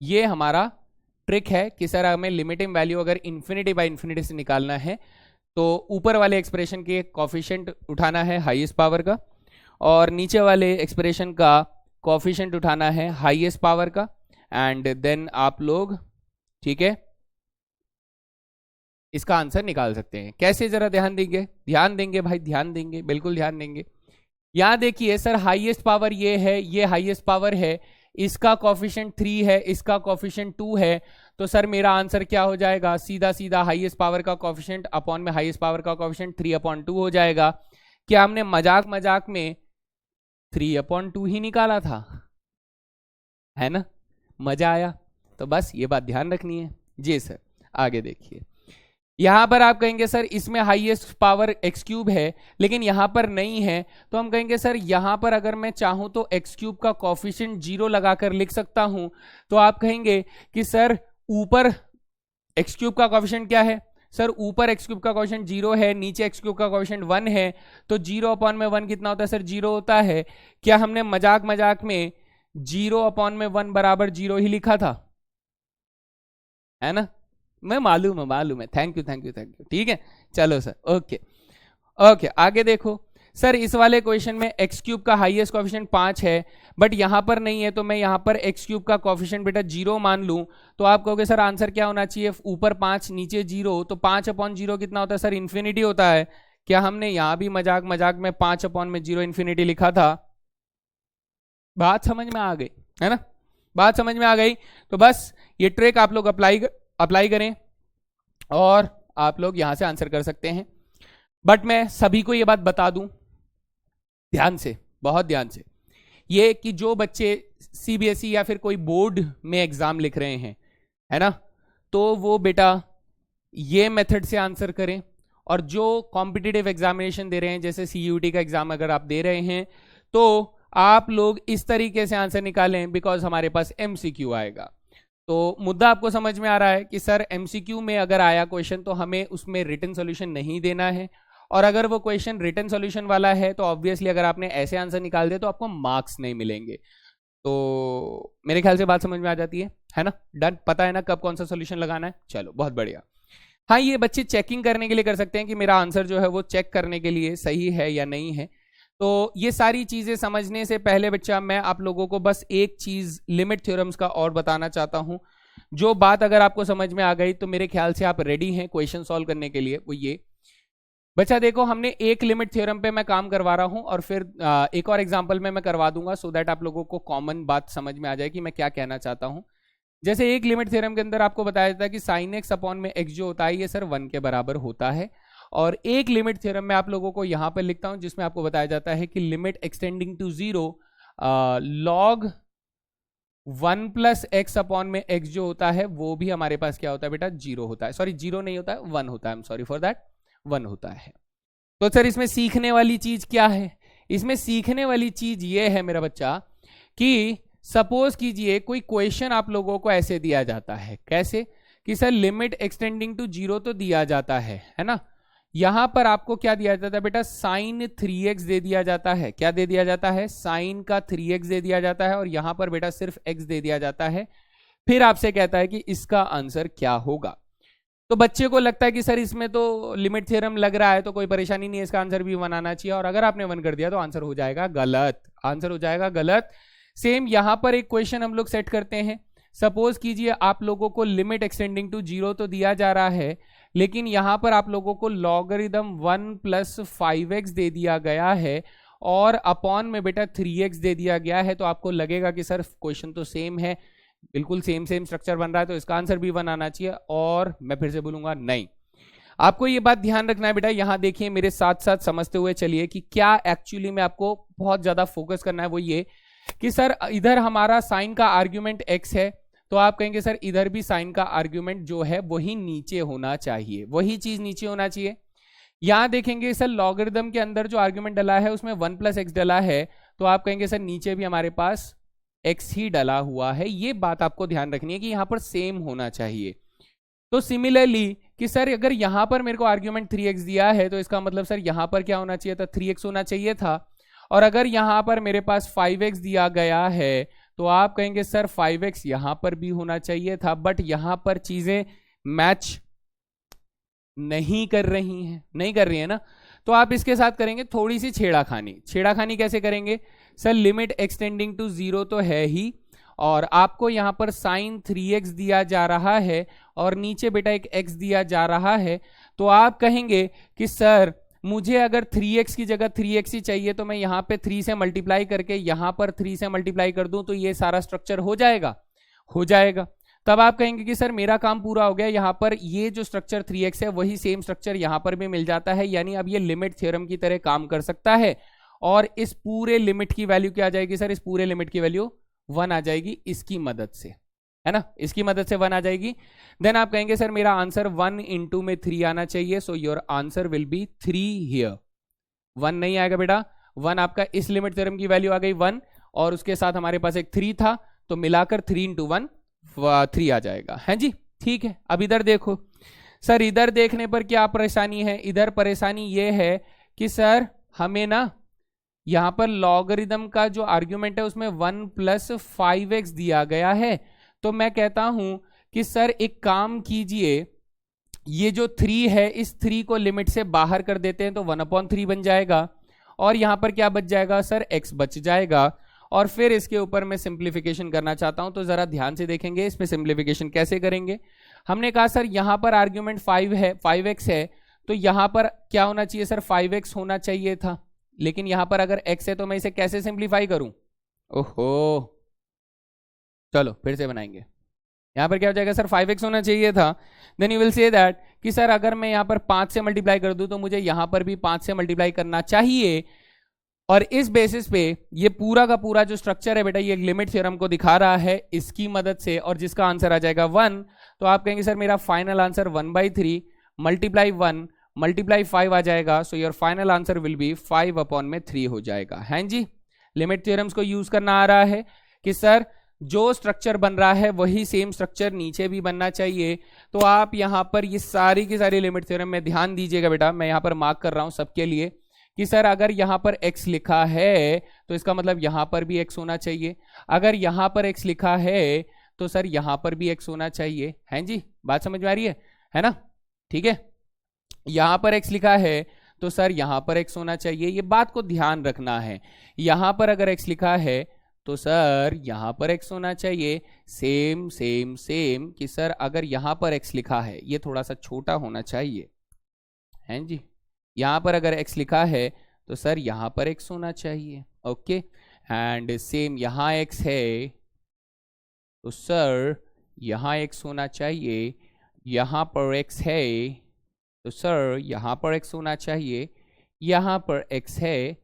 ये हमारा ट्रिक है कि सर हमें लिमिटिंग वैल्यू अगर इन्फिनिटी बाय इन्फिनिटी से निकालना है तो ऊपर वाले एक्सप्रेशन के कोफिशिएंट उठाना है हाईएस्ट पावर का, और नीचे वाले एक्सप्रेशन का कोफिशिएंट उठाना है हाईएस्ट पावर का, एंड देन आप लोग, ठीक है, इसका आंसर निकाल सकते हैं। कैसे, जरा ध्यान देंगे, ध्यान देंगे भाई, ध्यान देंगे, बिल्कुल ध्यान देंगे। यहां देखिए सर, हाईएस्ट पावर ये है, ये हाईएस्ट पावर है, इसका कोफिशिएंट 3 है, इसका कोफिशिएंट 2 है, तो सर मेरा आंसर क्या हो जाएगा, सीधा सीधा हाईएस्ट पावर का कोफिशिएंट अपॉन में हाईएस्ट पावर का कोफिशिएंट 3/2 हो जाएगा। क्या हमने मजाक मजाक में 3/2 ही निकाला था, है ना? मजा आया? तो बस ये बात ध्यान रखनी है जी सर। आगे देखिए, यहां पर आप कहेंगे सर इसमें हाईएस्ट पावर एक्स क्यूब है लेकिन यहां पर नहीं है, तो हम कहेंगे सर यहां पर अगर मैं चाहूं तो एक्स क्यूब का कोफिशिएंट 0 लगाकर लिख सकता हूं। तो आप कहेंगे कि सर ऊपर एक्स क्यूब का कोफिशिएंट क्या है, सर ऊपर एक्स क्यूब का कोफिशिएंट 0 है, नीचे एक्स क्यूब का कोफिशिएंट 1 है, तो 0/1 कितना होता है सर, 0 होता है। क्या हमने मजाक मजाक में 0/1 बराबर 0 ही लिखा था, है ना? मैं मालूम है, थैंक यू, ठीक है। चलो सर, ओके आगे देखो सर, इस वाले क्वेश्चन में एक्स क्यूब का हाईएस्ट कोफिशिएंट 5 है बट यहां पर नहीं है, तो मैं यहां पर एक्स क्यूब का कोफिशिएंट बेटा 0 मान लूं, तो आप कहोगे सर आंसर क्या होना चाहिए, ऊपर 5 नीचे 0, तो 5/0 कितना होता है सर, इन्फिनिटी होता है। क्या हमने यहां भी मजाक मजाक में 5/0 इन्फिनिटी लिखा था? बात समझ में आ गई, है ना? बात समझ में आ गई। तो बस ये ट्रिक आप लोग अप्लाई करें और आप लोग यहां से आंसर कर सकते हैं। बट मैं सभी को ये बात बता दूं ध्यान से, बहुत ध्यान से, ये कि जो बच्चे सीबीएसई या फिर कोई बोर्ड में एग्जाम लिख रहे हैं, है ना, तो वो बेटा ये मेथड से आंसर करें, और जो कॉम्पिटिटिव एग्जामिनेशन दे रहे हैं जैसे सीयूटी का एग्जाम अगर आप दे रहे हैं तो आप लोग इस तरीके से आंसर निकालें, बिकॉज हमारे पास एमसीक्यू आएगा। तो मुद्दा आपको समझ में आ रहा है कि सर एमसीक्यू में अगर आया क्वेश्चन तो हमें उसमें रिटन सॉल्यूशन नहीं देना है, और अगर वो क्वेश्चन रिटन सॉल्यूशन वाला है तो ऑब्वियसली अगर आपने ऐसे आंसर निकाल दिया तो आपको मार्क्स नहीं मिलेंगे। तो मेरे ख्याल से बात समझ में आ जाती है ना? डन, पता है ना कब कौन सा सॉल्यूशन लगाना है? चलो बहुत बढ़िया। हाँ, ये बच्चे चेकिंग करने के लिए कर सकते हैं कि मेरा आंसर जो है वो चेक करने के लिए सही है या नहीं है। तो ये सारी चीजें समझने से पहले बच्चा मैं आप लोगों को बस एक चीज लिमिट थ्योरम्स का और बताना चाहता हूं। जो बात अगर आपको समझ में आ गई तो मेरे ख्याल से आप रेडी हैं क्वेश्चन सॉल्व करने के लिए। वो ये बच्चा देखो, हमने एक लिमिट थ्योरम पे मैं काम करवा रहा हूं और फिर एक और एग्जांपल में मैं करवा दूंगा, सो दैट आप लोगों को कॉमन बात समझ में आ जाए कि मैं क्या कहना चाहता हूं। जैसे एक लिमिट थ्योरम के अंदर आपको बताया जाता है कि साइन एक्स अपॉन में एक्स जो होता है ये सर 1 के बराबर होता है। और एक लिमिट थ्योरम में आप लोगों को यहां पर लिखता हूं जिसमें आपको बताया जाता है कि limit extending to 0 log 1 plus X upon में एक्स जो होता है वो भी हमारे पास क्या होता है बेटा, 0 होता है। सॉरी 0 नहीं होता है, 1 होता है, I am sorry for that, 1 होता है। तो सर इसमें सीखने वाली चीज क्या है? इसमें सीखने वाली चीज ये है मेरा बच्चा कि सपोज कीजिए कोई क्वेश्चन आप लोगों को ऐसे दिया जाता है, कैसे कि सर लिमिट एक्सटेंडिंग टू 0 तो दिया जाता है ना। यहां पर आपको क्या दिया जाता है बेटा, साइन 3x दे दिया जाता है। क्या दे दिया जाता है? साइन का 3x दे दिया जाता है और यहां पर बेटा सिर्फ x दे दिया जाता है। फिर आपसे कहता है कि इसका आंसर क्या होगा। तो बच्चे को लगता है कि सर इसमें तो लिमिट थ्योरम लग रहा है तो कोई परेशानी नहीं है, इसका आंसर भी 1 आना चाहिए, और अगर आपने 1 कर दिया तो आंसर हो जाएगा गलत, आंसर हो जाएगा गलत। सेम यहां पर एक क्वेश्चन हम लोग सेट करते हैं। सपोज कीजिए आप लोगों को लिमिट एक्सटेंडिंग टू 0 तो दिया जा रहा है, लेकिन यहां पर आप लोगों को लॉगरिदम 1 प्लस 5x दे दिया गया है और अपॉन में बेटा 3x दे दिया गया है। तो आपको लगेगा कि सर क्वेश्चन तो सेम है, बिल्कुल सेम स्ट्रक्चर बन रहा है, तो इसका आंसर भी 1 आना चाहिए। और मैं फिर से बोलूंगा नहीं, आपको ये बात ध्यान रखना है बेटा। यहां देखिए मेरे साथ साथ समझते हुए चलिए कि क्या एक्चुअली में आपको बहुत ज्यादा फोकस करना है। वो ये कि सर इधर हमारा साइन का आर्ग्यूमेंट x है, तो आप कहेंगे सर इधर भी साइन का आर्ग्यूमेंट जो है वही नीचे होना चाहिए, वही चीज नीचे होना चाहिए। यहां देखेंगे सर लॉगरिदम के अंदर जो आर्ग्यूमेंट डला है उसमें 1 प्लस एक्स डला है, तो आप कहेंगे सर नीचे भी हमारे पास x ही डला हुआ है। ये बात आपको ध्यान रखनी है कि यहां पर सेम होना चाहिए। तो सिमिलरली कि सर अगर यहां पर मेरे को आर्ग्यूमेंट 3x दिया है तो इसका मतलब सर यहां पर क्या होना चाहिए था, 3x होना चाहिए था। और अगर यहां पर मेरे पास 5x दिया गया है तो आप कहेंगे सर 5x यहां पर भी होना चाहिए था, बट यहां पर चीजें मैच नहीं कर रही हैं, नहीं कर रही है ना। तो आप इसके साथ करेंगे थोड़ी सी छेड़ाखानी। छेड़ाखानी कैसे करेंगे? सर लिमिट एक्सटेंडिंग टू 0 तो है ही, और आपको यहां पर साइन 3x दिया जा रहा है और नीचे बेटा एक x दिया जा रहा है। तो आप कहेंगे कि सर मुझे अगर 3x की जगह 3x ही चाहिए तो मैं यहां पे 3 से मल्टीप्लाई करके यहां पर 3 से मल्टीप्लाई कर दूं तो ये सारा स्ट्रक्चर हो जाएगा, हो जाएगा। तब आप कहेंगे कि सर मेरा काम पूरा हो गया, यहां पर ये जो स्ट्रक्चर 3x है वही सेम स्ट्रक्चर यहां पर भी मिल जाता है, यानी अब ये लिमिट थ्योरम की तरह काम कर सकता है। और इस पूरे लिमिट की वैल्यू क्या आ जाएगी सर? इस पूरे लिमिट की वैल्यू 1 आ जाएगी इसकी मदद से, है ना, इसकी मदद से 1 आ जाएगी। देन आप कहेंगे सर मेरा आंसर 1 इंटू में 3 आना चाहिए, so your answer will be 3 here. 1 नहीं आएगा बेटा, 1 आपका इस लिमिट थ्योरम की वैल्यू आ गई 1, और उसके साथ हमारे पास एक 3 था, तो मिलाकर 3 इंटू 1 3 आ जाएगा, है जी, ठीक है। अब इधर देखो सर, इधर देखने पर क्या परेशानी है? इधर परेशानी ये है कि सर हमें ना यहां पर लॉगरिदम का जो आर्ग्यूमेंट है उसमें 1 प्लस 5x दिया गया है। तो मैं कहता हूं कि सर एक काम कीजिए, ये जो 3 है इस 3 को लिमिट से बाहर कर देते हैं तो 1/3 बन जाएगा, और यहां पर क्या बच जाएगा सर? x बच जाएगा। और फिर इसके ऊपर मैं सिंप्लीफिकेशन करना चाहता हूं, तो जरा ध्यान से देखेंगे इसमें सिंप्लीफिकेशन कैसे करेंगे। हमने कहा सर यहां पर आर्ग्यूमेंट 5 है, 5x है, तो यहां पर क्या होना चाहिए सर? 5x होना चाहिए था, लेकिन यहां पर अगर x है तो मैं इसे कैसे सिंप्लीफाई करूं? ओहो, चलो फिर से बनाएंगे। यहां पर क्या हो जाएगा सर? 5x होना चाहिए था। Then you will say that कि सर अगर मैं यहां पर 5 से मल्टीप्लाई कर दूं तो मुझे यहां पर भी 5 से मल्टीप्लाई करना चाहिए, और इस बेसिस पे ये पूरा का पूरा जो स्ट्रक्चर है बेटा ये लिमिट थ्योरम को दिखा रहा है इसकी मदद से, और जिसका आंसर आ जाएगा 1। तो आप कहेंगे सर मेरा फाइनल आंसर 1/3 मल्टीप्लाई 1 मल्टीप्लाई 5 आ जाएगा, so your final answer will be 5/3 हो जाएगा, हैं जी। लिमिट थ्योरम्स को यूज करना आ रहा है कि सर जो स्ट्रक्चर बन रहा है वही सेम स्ट्रक्चर नीचे भी बनना चाहिए। तो आप यहां पर ये सारी की सारी लिमिट थ्योरम में ध्यान दीजिएगा बेटा, मैं यहां पर मार्क कर रहा हूं सबके लिए कि सर अगर यहां पर x लिखा है तो इसका मतलब यहां पर भी x होना चाहिए, अगर यहां पर x लिखा है तो सर यहां पर भी x होना चाहिए, हैं जी। बात समझ में आ रही है ना? ठीक है, यहां पर x लिखा है तो सर यहां पर x होना चाहिए, ये बात को ध्यान रखना है। यहां पर अगर x लिखा है तो सर यहां पर x होना चाहिए। सेम सेम सेम कि सर अगर यहां पर x लिखा है, ये थोड़ा सा छोटा होना चाहिए, हैं जी। यहां पर अगर x लिखा है तो सर यहां पर x होना चाहिए। ओके, एंड सेम यहां x है तो सर यहां x होना चाहिए। यहां पर x है तो सर यहां पर x होना चाहिए। यहां पर x है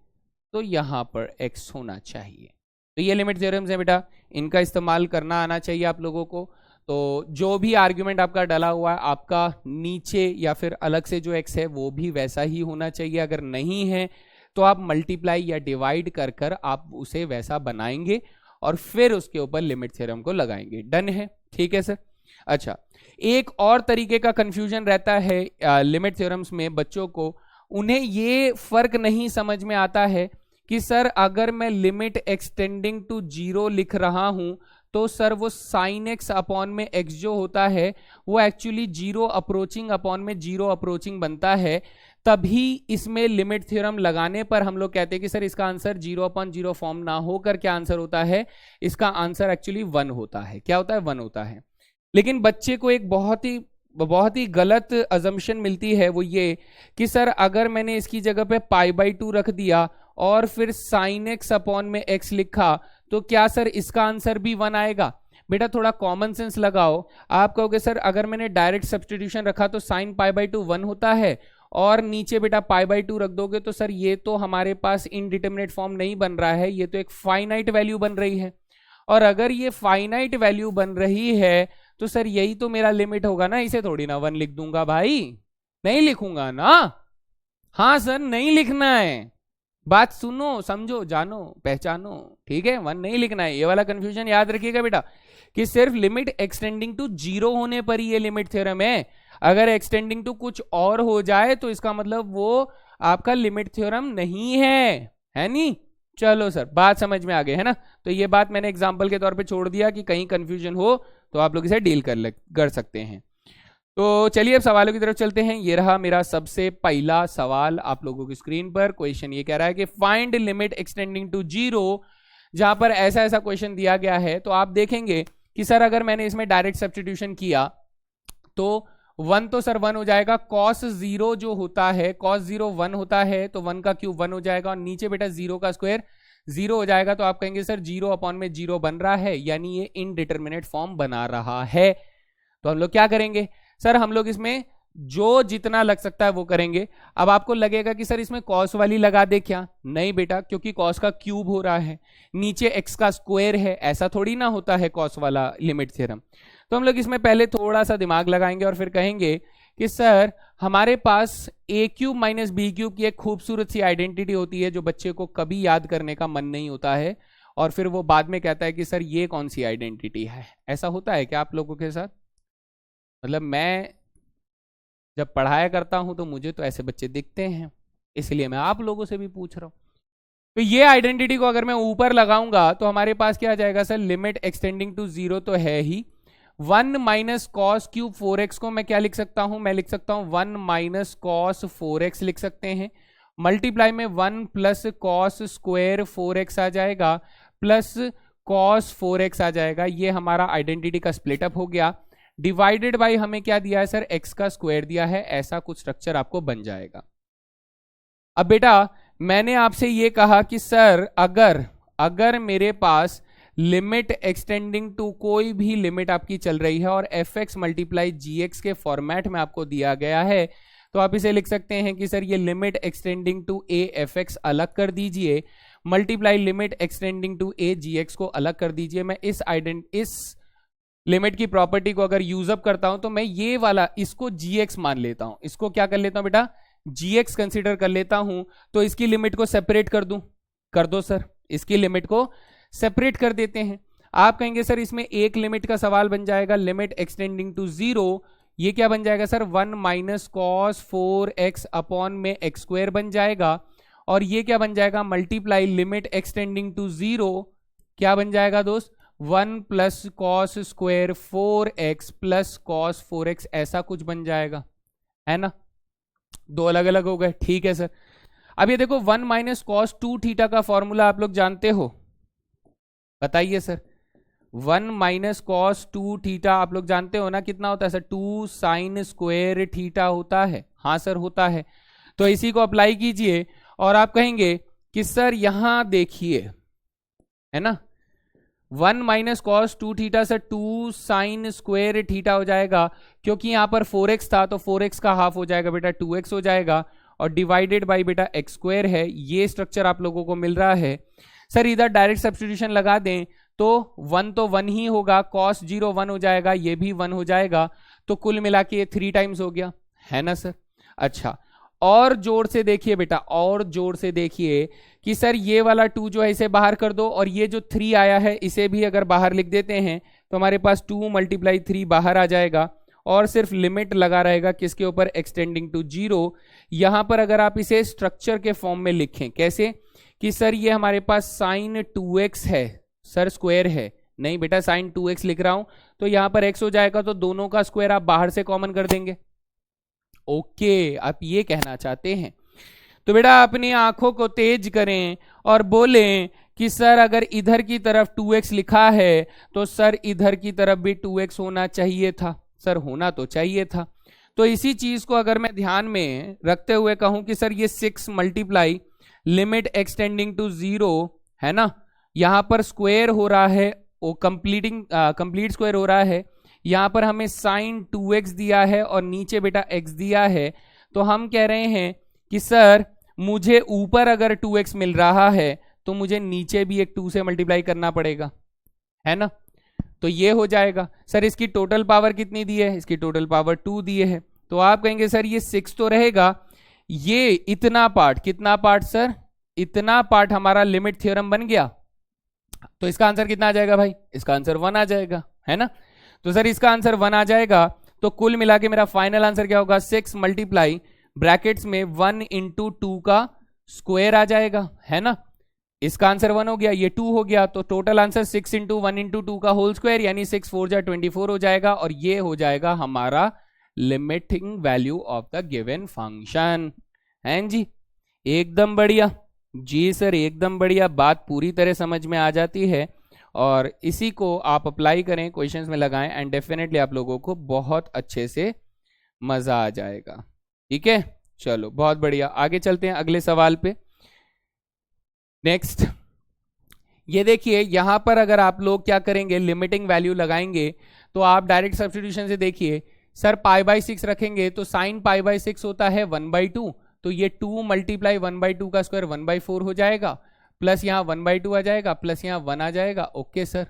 तो यहां पर x होना चाहिए। तो ये लिमिट थ्योरम्स है बेटा, इनका इस्तेमाल करना आना चाहिए आप लोगों को। तो जो भी आर्ग्यूमेंट आपका डला हुआ है, आपका नीचे या फिर अलग से जो x है वो भी वैसा ही होना चाहिए। अगर नहीं है तो आप मल्टीप्लाई या डिवाइड कर कर आप उसे वैसा बनाएंगे और फिर उसके ऊपर लिमिट थ्योरम को लगाएंगे। डन है, ठीक है सर। अच्छा, एक और तरीके का कंफ्यूजन रहता है लिमिट थ्योरम्स में बच्चों को, उन्हें ये फर्क नहीं समझ में आता है कि सर अगर मैं लिमिट एक्सटेंडिंग टू जीरो लिख रहा हूं तो सर वो साइन एक्स अपॉन में एक्स जो होता है वो एक्चुअली जीरो अप्रोचिंग अपॉन में जीरो अप्रोचिंग बनता है। तभी इसमें लिमिट थ्योरम लगाने पर हम लोग कहते हैं कि सर इसका answer zero upon zero form ना होकर क्या आंसर होता है, इसका आंसर एक्चुअली वन होता है। क्या होता है? वन होता है। लेकिन बच्चे को एक बहुत ही गलत अजम्पशन मिलती है, वो ये कि सर अगर मैंने इसकी जगह पे पाई बाई टू रख दिया और फिर साइन एक्स अपॉन में एक्स लिखा तो क्या सर इसका आंसर भी वन आएगा? बेटा थोड़ा कॉमन सेंस लगाओ। आप कहोगे सर अगर मैंने डायरेक्ट सब्स्टिट्यूशन रखा तो sine pi by two one होता है और नीचे बेटा पाई बाई टू रख दोगे तो सर ये तो हमारे पास इनडिटरमिनेट फॉर्म नहीं बन रहा है, ये तो एक फाइनाइट वैल्यू बन रही है। और अगर ये फाइनाइट वैल्यू बन रही है तो सर यही तो मेरा लिमिट होगा ना, इसे थोड़ी ना वन लिख दूंगा भाई, नहीं लिखूंगा ना। हाँ सर, नहीं लिखना है, बात सुनो समझो जानो पहचानो, ठीक है? वन नहीं लिखना है। ये वाला कंफ्यूजन याद रखिएगा बेटा कि सिर्फ लिमिट एक्सटेंडिंग टू जीरो होने पर ही ये लिमिट थ्योरम है। अगर एक्सटेंडिंग टू कुछ और हो जाए तो इसका मतलब वो आपका लिमिट थ्योरम नहीं है नी? चलो सर, बात समझ में आ गई है ना? तो ये बात मैंने एग्जांपल के तौर पे छोड़ दिया कि कहीं कंफ्यूजन हो तो आप लोग इसे डील कर सकते हैं। तो चलिए अब सवालों की तरफ चलते हैं। ये रहा मेरा सबसे पहला सवाल आप लोगों की स्क्रीन पर। क्वेश्चन ये कह रहा है कि find limit extending to zero. जहां पर ऐसा ऐसा क्वेश्चन दिया गया है तो आप देखेंगे कि सर अगर मैंने इसमें डायरेक्ट सब्स्टिट्यूशन किया तो वन तो सर वन हो जाएगा। कॉस जीरो जो होता है, कॉस जीरो वन होता है तो वन का क्यूब वन हो जाएगा और नीचे बेटा जीरो का स्क्वायर जीरो हो जाएगा। तो आप कहेंगे सर जीरो अपॉन में जीरो बन रहा है, यानी ये इनडिटरमिनेट फॉर्म बना रहा है। तो हम लोग क्या करेंगे सर, हम लोग इसमें जो जितना लग सकता है वो करेंगे। अब आपको लगेगा कि सर इसमें कॉस वाली लगा दे क्या? नहीं बेटा, क्योंकि कॉस का क्यूब हो रहा है, नीचे एक्स का स्क्वायर है, ऐसा थोड़ी ना होता है कॉस वाला लिमिट थ्योरम। तो हम लोग इसमें पहले थोड़ा सा दिमाग लगाएंगे और फिर कहेंगे कि सर हमारे पास ए क्यूब माइनस बी क्यूब की एक खूबसूरत सी आइडेंटिटी होती है जो बच्चे को कभी याद करने का मन नहीं होता है और फिर वो बाद में कहता है कि सर ये कौन सी आइडेंटिटी है। ऐसा होता है क्या आप लोगों के साथ? मतलब मैं जब पढ़ाया करता हूं तो मुझे तो ऐसे बच्चे दिखते हैं, इसलिए मैं आप लोगों से भी पूछ रहा हूं। तो ये आइडेंटिटी को अगर मैं ऊपर लगाऊंगा तो हमारे पास क्या आ जाएगा sir, limit extending to zero तो है ही। One minus cos cube four x को मैं क्या लिख सकता हूं? मैं लिख सकता हूं one minus cos four x लिख सकते हैं। मल्टीप्लाई में one plus cos square four x आ जाएगा प्लस कॉस फोर एक्स आ जाएगा। ये हमारा आइडेंटिटी का स्प्लिटअप हो गया। डिवाइडेड बाय हमें क्या दिया है सर, एक्स का स्क्वायर दिया है। ऐसा कुछ स्ट्रक्चर आपको बन जाएगा। अब बेटा मैंने आपसे ये कहा कि सर अगर मेरे पास लिमिट एक्सटेंडिंग टू कोई भी लिमिट आपकी चल रही है और एफ एक्स मल्टीप्लाई जी एक्स के फॉर्मेट में आपको दिया गया है तो आप इसे लिख सकते हैं कि सर ये limit extending to A F x अलग कर दीजिए, multiply limit extending to A ji x को अलग कर दीजिए। मैं इस लिमिट की प्रॉपर्टी को अगर यूज अप करता हूं तो मैं ये वाला इसको gx मान लेता हूं। इसको क्या कर लेता हूं बेटा, gx कंसीडर कर लेता हूं। तो इसकी लिमिट को सेपरेट कर दूं, कर दो सर, इसकी लिमिट को सेपरेट कर देते हैं। आप कहेंगे सर इसमें एक लिमिट का सवाल बन जाएगा, लिमिट एक्सटेंडिंग टू जीरो। ये क्या बन जाएगा sir, one minus cos four x upon में एक्स स्क्वायर बन जाएगा। और ये क्या बन जाएगा, multiply limit extending to zero क्या बन जाएगा दोस्त, one plus cos square four x plus cos four x, ऐसा कुछ बन जाएगा, है ना? दो अलग अलग हो गए, ठीक है सर। अब ये देखो one minus cos two theta का फॉर्मूला आप लोग जानते हो, बताइए सर। 1 माइनस कॉस 2 थीटा, आप लोग जानते हो ना कितना होता है सर, 2 साइन स्क्वायर थीटा होता है। हाँ सर होता है। तो इसी को अप्लाई कीजिए और आप कहेंगे कि सर यहां देखिए, है ना, 1 minus cos 2 theta sir 2 sine square theta हो जाएगा, क्योंकि यहां पर 4x था तो 4x का हाफ हो जाएगा बेटा 2x हो जाएगा, और डिवाइडेड बाई बेटा x स्क्वायर है। ये स्ट्रक्चर आप लोगों को मिल रहा है। सर इधर डायरेक्ट सब्स्टिट्यूशन लगा दें तो 1 तो 1 ही होगा, cos 0 1 हो जाएगा, ये भी 1 हो जाएगा, तो कुल मिला के 3 टाइम्स हो गया, है ना सर। अच्छा, और जोर से देखिए बेटा, और जोर से देखिए कि सर ये वाला 2 जो है इसे बाहर कर दो, और ये जो 3 आया है इसे भी अगर बाहर लिख देते हैं तो हमारे पास 2 मल्टीप्लाई 3 बाहर आ जाएगा, और सिर्फ लिमिट लगा रहेगा किसके ऊपर, एक्सटेंडिंग टू 0। यहां पर अगर आप इसे स्ट्रक्चर के फॉर्म में लिखें, कैसे कि सर ये हमारे पास साइन 2x है, सर स्क्वायर है, नहीं बेटा साइन 2x लिख रहा हूं, तो यहां पर x हो जाएगा, तो दोनों का स्क्वायर आप बाहर से कॉमन कर देंगे। ओके, आप ये कहना चाहते हैं। तो बेटा अपनी आंखों को तेज करें और बोलें कि सर अगर इधर की तरफ 2x लिखा है तो सर इधर की तरफ भी 2x होना चाहिए था। सर होना तो चाहिए था। तो इसी चीज को अगर मैं ध्यान में रखते हुए कहूं कि सर ये 6 मल्टीप्लाई लिमिट एक्सटेंडिंग टू 0, है ना, यहां पर स्क्वायर हो रहा है, वो कंप्लीट स्क्वायर हो रहा है, यहां पर हमें साइन 2x दिया है और नीचे बेटा x दिया है, तो हम कह रहे हैं कि सर मुझे ऊपर अगर 2x मिल रहा है तो मुझे नीचे भी एक 2 से मल्टीप्लाई करना पड़ेगा, है ना। तो ये हो जाएगा। सर इसकी टोटल पावर कितनी दी है, इसकी टोटल पावर 2 दिए है, तो आप कहेंगे सर ये 6 तो रहेगा, ये इतना पार्ट, कितना पार्ट सर, इतना पार्ट हमारा लिमिट थ्योरम बन गया, तो इसका आंसर कितना आ जाएगा भाई, इसका आंसर 1 आ जाएगा, है ना। तो सर इसका आंसर 1 आ जाएगा, तो कुल मिला के मेरा फाइनल आंसर क्या होगा, 6 मल्टीप्लाई ब्रैकेट्स में 1 इंटू 2 का स्क्वायर आ जाएगा, है ना। इसका आंसर 1 हो गया, ये 2 हो गया, तो टोटल आंसर 6 इंटू 1 इंटू 2 का होल स्क्वायर, यानी 6 4 जा 24 हो जाएगा, और ये हो जाएगा हमारा limiting value of the given function. हैं जी, एकदम बढ़िया जी सर, एकदम बढ़िया, बात पूरी तरह समझ में आ जाती है, और इसी को आप अप्लाई करें, क्वेश्चंस में लगाएं, एंड डेफिनेटली आप लोगों को बहुत अच्छे से मजा आ जाएगा। ठीक है, चलो बहुत बढ़िया, आगे चलते हैं अगले सवाल पे। नेक्स्ट, ये देखिए यहां पर अगर आप लोग क्या करेंगे, लिमिटिंग वैल्यू लगाएंगे, तो आप डायरेक्ट सब्स्टिट्यूशन से देखिए, सर π/6 रखेंगे तो साइन π/6 होता है 1/2, तो ये 2 मल्टीप्लाई 1/2 का स्क्वायर 1/4 हो जाएगा, प्लस यहाँ 1/2 आ जाएगा, प्लस यहाँ 1 आ जाएगा। Okay sir.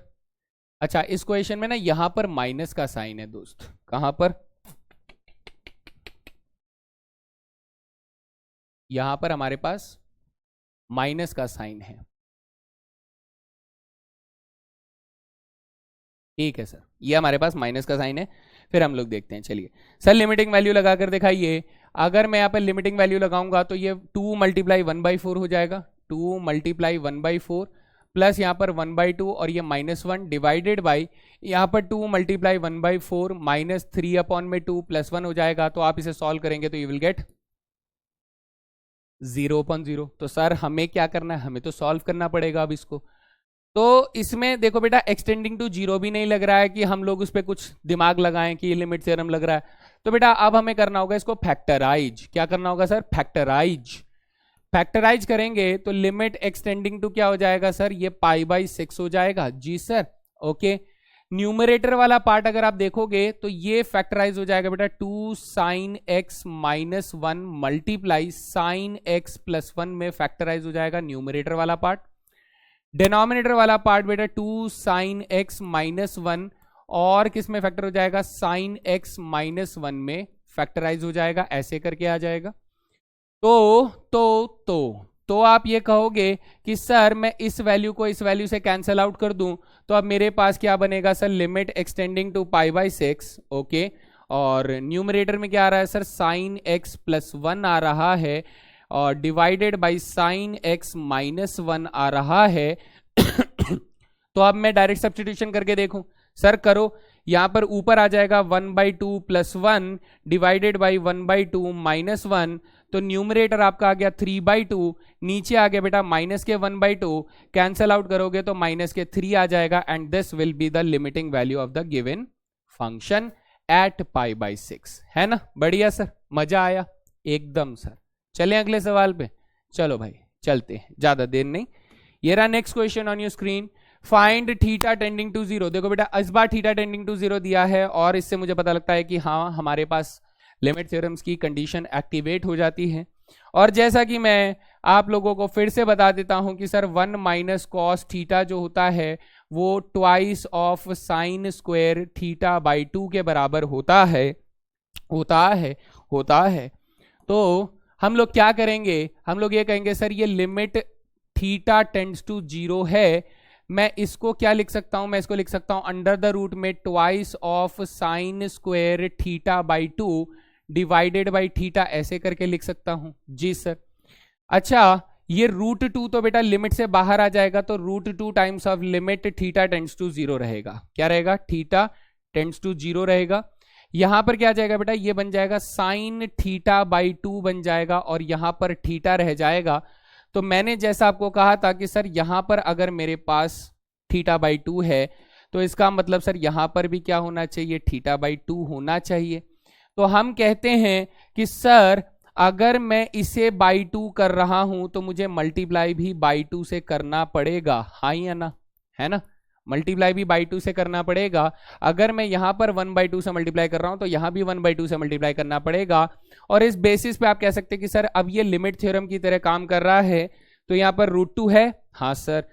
अच्छा, इस क्वेश्चन में ना यहां पर माइनस का साइन है दोस्त, कहां पर, यहां पर हमारे पास माइनस का साइन है। ठीक है सर, ये हमारे पास माइनस का साइन है। फिर हम लोग देखते हैं, चलिए सर लिमिटिंग वैल्यू लगाकर दिखाइए। अगर मैं यहाँ पर लिमिटिंग वैल्यू लगाऊंगा तो ये 2 मल्टीप्लाई 1/4 हो जाएगा, 2 मल्टीप्लाई 1/4 प्लस यहाँ पर 1/2 और ये -1 डिवाइडेड बाई यहाँ पर 2 मल्टीप्लाई 1/4 माइनस 3/2 प्लस 1 हो जाएगा। तो आप इसे सॉल्व करेंगे तो यू विल गेट 0/0। तो सर हमें क्या करना है, हमें तो सॉल्व करना पड़ेगा अब इसको। तो इसमें देखो बेटा एक्सटेंडिंग टू 0 भी नहीं लग रहा है कि हम लोग उस पर कुछ दिमाग लगाएं कि लिमिट थ्योरम लग रहा है। तो बेटा अब हमें करना होगा इसको फैक्टराइज। क्या करना होगा सर, फैक्टराइज। फैक्टराइज करेंगे तो लिमिट एक्सटेंडिंग टू क्या हो जाएगा सर, ये π/6 हो जाएगा। जी सर, ओके। न्यूमरेटर वाला पार्ट अगर आप देखोगे तो ये फैक्टराइज हो जाएगा बेटा 2 sine x minus 1 multiply sine x plus 1 में फैक्टराइज हो जाएगा न्यूमरेटर वाला पार्ट। डिनोमिनेटर वाला पार्ट बेटा 2 साइन x माइनस 1 और किस में फैक्टर हो जाएगा, साइन x माइनस 1 में फैक्टराइज हो जाएगा, ऐसे करके आ जाएगा। तो आप ये कहोगे कि सर मैं इस वैल्यू को इस वैल्यू से कैंसिल आउट कर दूं, तो अब मेरे पास क्या बनेगा sir, limit extending to π/6। Okay, और न्यूमरेटर में क्या आ रहा है सर, साइन x प्लस 1 आ रहा है और divided by sine x minus 1 आ रहा है। तो अब मैं डायरेक्ट सब्स्टिट्यूशन करके देखूं, सर करो, यहां पर ऊपर आ जाएगा 1/2 प्लस 1 डिवाइडेड बाई 1/2 माइनस 1, तो न्यूमरेटर आपका आ गया 3/2, नीचे आ गया बेटा माइनस के 1/2, कैंसल आउट करोगे तो माइनस के 3 आ जाएगा, and this will be the limiting value of the given function at π/6। है ना, बढ़िया सर, मजा आया एकदम सर। चलें अगले सवाल पे, चलो भाई चलते हैं, ज्यादा देर नहीं। ये रहा next question on your screen, find theta tending to 0। देखो बेटा इस बार थीटा टेंडिंग टू 0 दिया है, और इससे मुझे पता लगता है कि हाँ हमारे पास लिमिट थ्योरम्स की कंडीशन एक्टिवेट हो जाती है। और जैसा कि मैं आप लोगों को फिर से बता देता हूं कि सर 1 माइनस कॉस थीटा जो होता है वो twice of sine square theta by 2 के बराबर होता है। तो हम लोग क्या करेंगे, हम लोग ये कहेंगे सर ये लिमिट थीटा टेंड्स टू 0 है, मैं इसको क्या लिख सकता हूं, मैं इसको लिख सकता हूं अंडर द रूट में twice of sine square theta by 2 divided by theta, ऐसे करके लिख सकता हूं। जी सर। अच्छा ये √2 तो बेटा लिमिट से बाहर आ जाएगा, तो √2 times of limit theta tends to 0 रहेगा। क्या रहेगा, थीटा टेंड्स टू 0 रहेगा। यहां पर क्या जाएगा बेटा, ये बन जाएगा साइन थीटा बाई 2 बन जाएगा, और यहां पर थीटा रह जाएगा। तो मैंने जैसा आपको कहा था कि सर यहां पर अगर मेरे पास थीटा बाई 2 है, तो इसका मतलब सर यहां पर भी क्या होना चाहिए, थीटा बाई 2 होना चाहिए। तो हम कहते हैं कि सर अगर मैं इसे बाई 2 कर रहा हूं तो मुझे मल्टीप्लाई भी बाई 2 से करना पड़ेगा, हाँ या ना, है ना, मल्टीप्लाई भी बाई 2 से करना पड़ेगा। अगर मैं यहां पर 1/2 से मल्टीप्लाई कर रहा हूं तो यहां भी 1/2 से मल्टीप्लाई करना पड़ेगा। और इस बेसिस पे आप कह सकते हैं कि सर अब ये लिमिट थ्योरम की तरह काम कर रहा है। तो यहां पर √2 है, हाँ सर,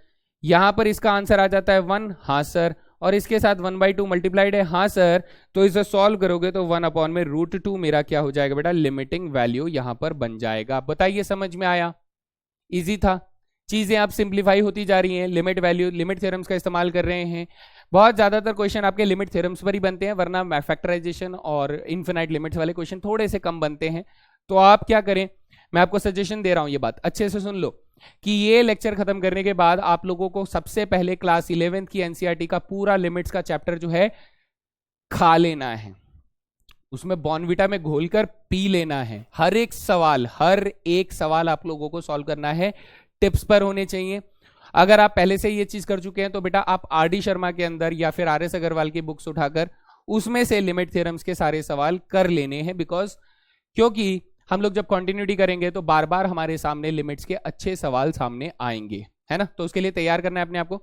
यहां पर इसका आंसर आ जाता है 1, हाँ सर, और इसके साथ 1/2 मल्टीप्लाइड है, हाँ सर। तो इसे सॉल्व करोगे तो 1/√2 मेरा क्या हो जाएगा बेटा, लिमिटिंग वैल्यू यहां पर बन जाएगा। बताइए समझ में आया, इजी था, चीजें आप सिंप्लीफाई होती जा रही हैं, लिमिट वैल्यू लिमिट थ्योरम्स का इस्तेमाल कर रहे हैं। बहुत ज्यादातर क्वेश्चन आपके लिमिट थ्योरम्स पर ही बनते हैं, वरना फैक्टराइजेशन और इन्फिनाइट लिमिट्स वाले क्वेश्चन थोड़े से कम बनते हैं। तो आप क्या करें, मैं आपको सजेशन दे रहा हूं, ये बात अच्छे से सुन लो कि ये लेक्चर खत्म करने के बाद आप लोगों को सबसे पहले क्लास 11th की एनसीईआरटी का पूरा लिमिट्स का चैप्टर जो है खा लेना है, उसमें बॉर्नविटा में घोलकर पी लेना है। हर एक सवाल आप लोगों को सॉल्व करना है, टिप्स पर होने चाहिए। अगर आप पहले से ये चीज कर चुके हैं तो बेटा आप आरडी शर्मा के अंदर या फिर आरएस अग्रवाल की बुक्स उठाकर उसमें से लिमिट थ्योरम्स के सारे सवाल कर लेने हैं, क्योंकि हम लोग जब कंटिन्यूटी करेंगे तो बार बार हमारे सामने लिमिट्स के अच्छे सवाल सामने आएंगे, है ना, तो उसके लिए तैयार करना है अपने आप को।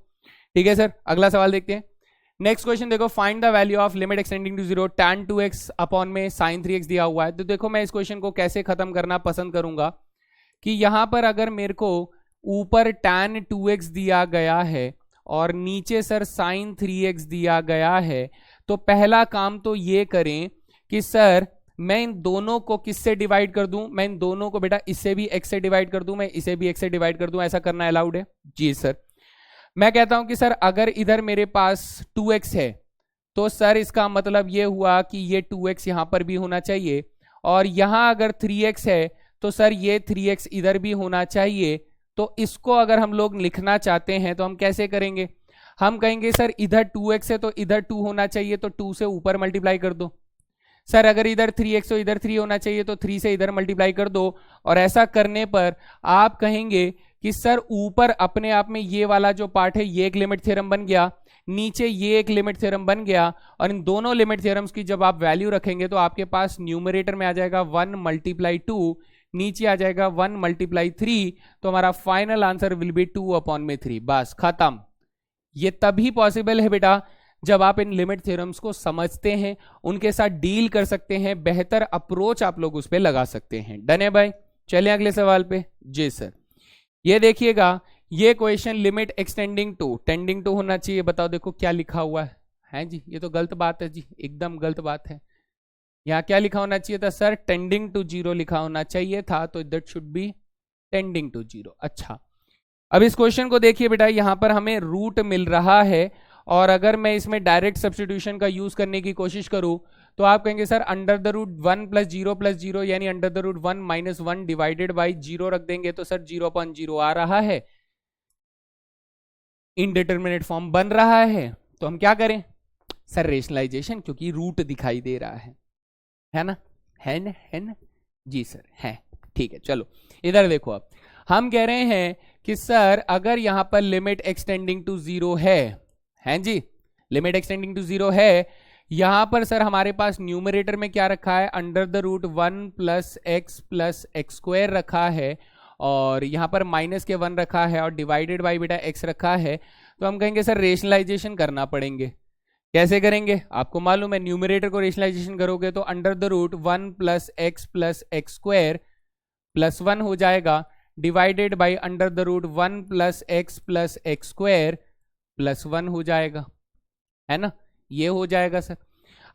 ठीक है सर, अगला सवाल देखते हैं। नेक्स्ट क्वेश्चन देखो, find the value of limit extending to 0 tan 2x upon में sin 3x दिया हुआ है। तो देखो मैं इस क्वेश्चन को कैसे खत्म करना पसंद करूंगा कि यहां पर अगर मेरे को ऊपर tan 2x दिया गया है और नीचे सर sin 3x दिया गया है, तो पहला काम तो ये करें कि सर मैं इन दोनों को किससे डिवाइड कर दूं, मैं इन दोनों को बेटा इससे भी x से डिवाइड कर दूं, मैं इसे भी x से डिवाइड कर दूं, ऐसा करना अलाउड है? जी सर। मैं कहता हूं कि सर अगर इधर मेरे पास 2x है तो सर इसका मतलब ये हुआ कि ये 2x यहां पर भी होना चाहिए, और यहां अगर 3x है तो सर ये 3x इधर भी होना चाहिए। तो इसको अगर हम लोग लिखना चाहते हैं तो हम कैसे करेंगे, हम कहेंगे सर इधर 2x है तो इधर 2 होना चाहिए, तो 2 से ऊपर मल्टीप्लाई कर दो। सर अगर इधर 3x तो इधर 3 होना चाहिए, तो 3 से इधर मल्टीप्लाई कर दो। और ऐसा करने पर आप कहेंगे कि सर ऊपर अपने आप में ये वाला जो पार्ट है ये एक लिमिट थ्योरम बन गया, नीचे ये एक लिमिट थ्योरम बन गया, और इन दोनों लिमिट थ्योरम्स की जब आप वैल्यू रखेंगे तो आपके पास न्यूमरेटर में आ जाएगा 1 × 2, नीचे आ जाएगा 1 × 3, तो हमारा फाइनल आंसर विल बी 2/3। बस खत्म। ये तभी पॉसिबल है बेटा जब आप इन लिमिट थ्योरम्स को समझते हैं, उनके साथ डील कर सकते हैं, बेहतर अप्रोच आप लोग उस पर लगा सकते हैं। डन है भाई, चलिए अगले सवाल पे। जी सर, ये देखिएगा, ये question limit extending to tending to होना चाहिए। बताओ देखो क्या लिखा हुआ है जी, ये तो गलत बात है जी, एकदम गलत बात है। यहाँ क्या लिखा होना चाहिए था सर, टेंडिंग टू 0 लिखा होना चाहिए था, तो that should be tending to 0। अच्छा, अब इस क्वेश्चन को देखिए बेटा, यहाँ पर हमें रूट मिल रहा है, और अगर मैं इसमें डायरेक्ट सब्स्टिट्यूशन का यूज करने की कोशिश करूं तो आप कहेंगे सर अंडर द रूट 1 + 0 यानी under the root 1 - 1 divided by 0 रख देंगे तो सर 0/0 आ रहा है, इनडिटरमिनेट फॉर्म बन रहा है। तो हम क्या करें, सर रेशनलाइजेशन, क्योंकि रूट दिखाई दे रहा है ना, है ना जी सर है, ठीक है। चलो इधर देखो, अब हम कह रहे हैं कि सर अगर यहां पर लिमिट एक्सटेंडिंग टू जीरो है जी, लिमिट एक्सटेंडिंग टू जीरो है, यहां पर सर हमारे पास न्यूमरेटर में क्या रखा है, under the root 1 plus x square रखा है, और यहां पर माइनस के 1 रखा है, और डिवाइडेड बाई बेटा एक्स रखा है। तो हम कहेंगे सर रेशनलाइजेशन करना पड़ेंगे। कैसे करेंगे, आपको मालूम है न्यूमरेटर को रेशनलाइजेशन करोगे तो under the root 1 plus x square plus 1 हो जाएगा, divided by under the root 1 plus x square plus 1 हो जाएगा, है ना, ये हो जाएगा सर।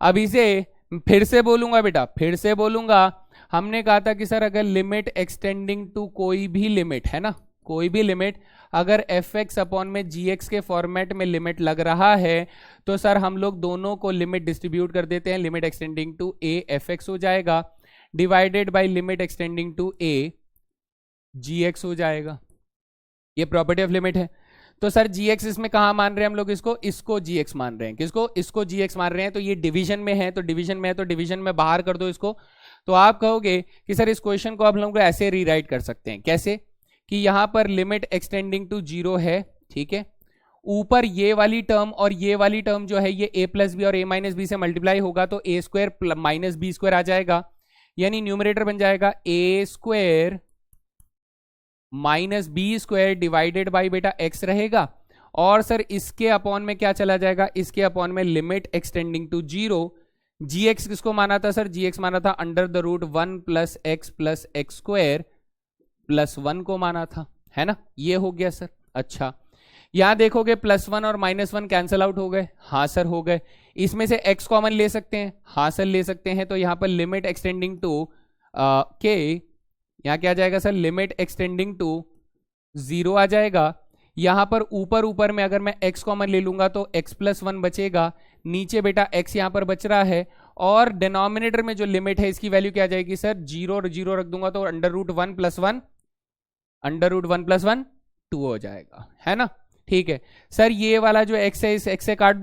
अब इसे फिर से बोलूंगा बेटा, फिर से बोलूंगा, हमने कहा था कि सर अगर लिमिट एक्सटेंडिंग टू कोई भी लिमिट, है ना, कोई भी लिमिट अगर एफ एक्स अपॉन में जी एक्स के फॉर्मेट में लिमिट लग रहा है तो सर हम लोग दोनों को लिमिट डिस्ट्रीब्यूट कर देते हैं, limit extending to A F x हो जाएगा, divided by limit extending to A ji x हो जाएगा। ये प्रॉपर्टी ऑफ लिमिट है। तो सर जी एक्स इसमें कहाँ मान रहे हैं हम लोग, इसको जी एक्स मान रहे हैं, इसको जी एक्स मान रहे हैं, तो ये डिवीजन में है, तो डिवीजन में है तो डिवीजन में बाहर कर दो इसको। तो आप कहोगे कि सर इस क्वेश्चन को आप लोग ऐसे रीराइट कर सकते हैं, कैसे कि यहां पर लिमिट एक्सटेंडिंग टू जीरो है, ठीक है, ऊपर ये वाली टर्म और ये वाली टर्म जो है ये a प्लस बी और a माइनस बी से मल्टीप्लाई होगा तो a square minus B square आ जाएगा, यानी न्यूमरेटर बन जाएगा a square minus B square divided by बेटा x रहेगा, और सर इसके अपॉन में क्या चला जाएगा, इसके अपॉन में limit extending to zero, g x किसको माना था सर, जी एक्स माना था under the root 1 plus x square plus 1 को माना था, है ना, ये हो गया सर। अच्छा यहां देखोगे प्लस 1 और माइनस 1 कैंसिल आउट हो गए, हाँ सर हो गए। इसमें से x कॉमन ले सकते हैं, हाँ सर ले सकते हैं, तो यहां पर लिमिट एक्सटेंडिंग टू के, यहां क्या आ जाएगा सर, लिमिट एक्सटेंडिंग टू 0 आ जाएगा। यहां पर ऊपर में अगर मैं x कॉमन ले लूंगा तो x प्लस 1 बचेगा, नीचे बेटा x यहां पर बच रहा है, और डिनोमिनेटर में जो लिमिट है इसकी वैल्यू क्या आ जाएगी सर, 0 रख दूंगा तो अंडर रूट 1 प्लस 1 2 हो जाएगा, है ना, ठीक है। सर ये वाला जो x है इस x से काट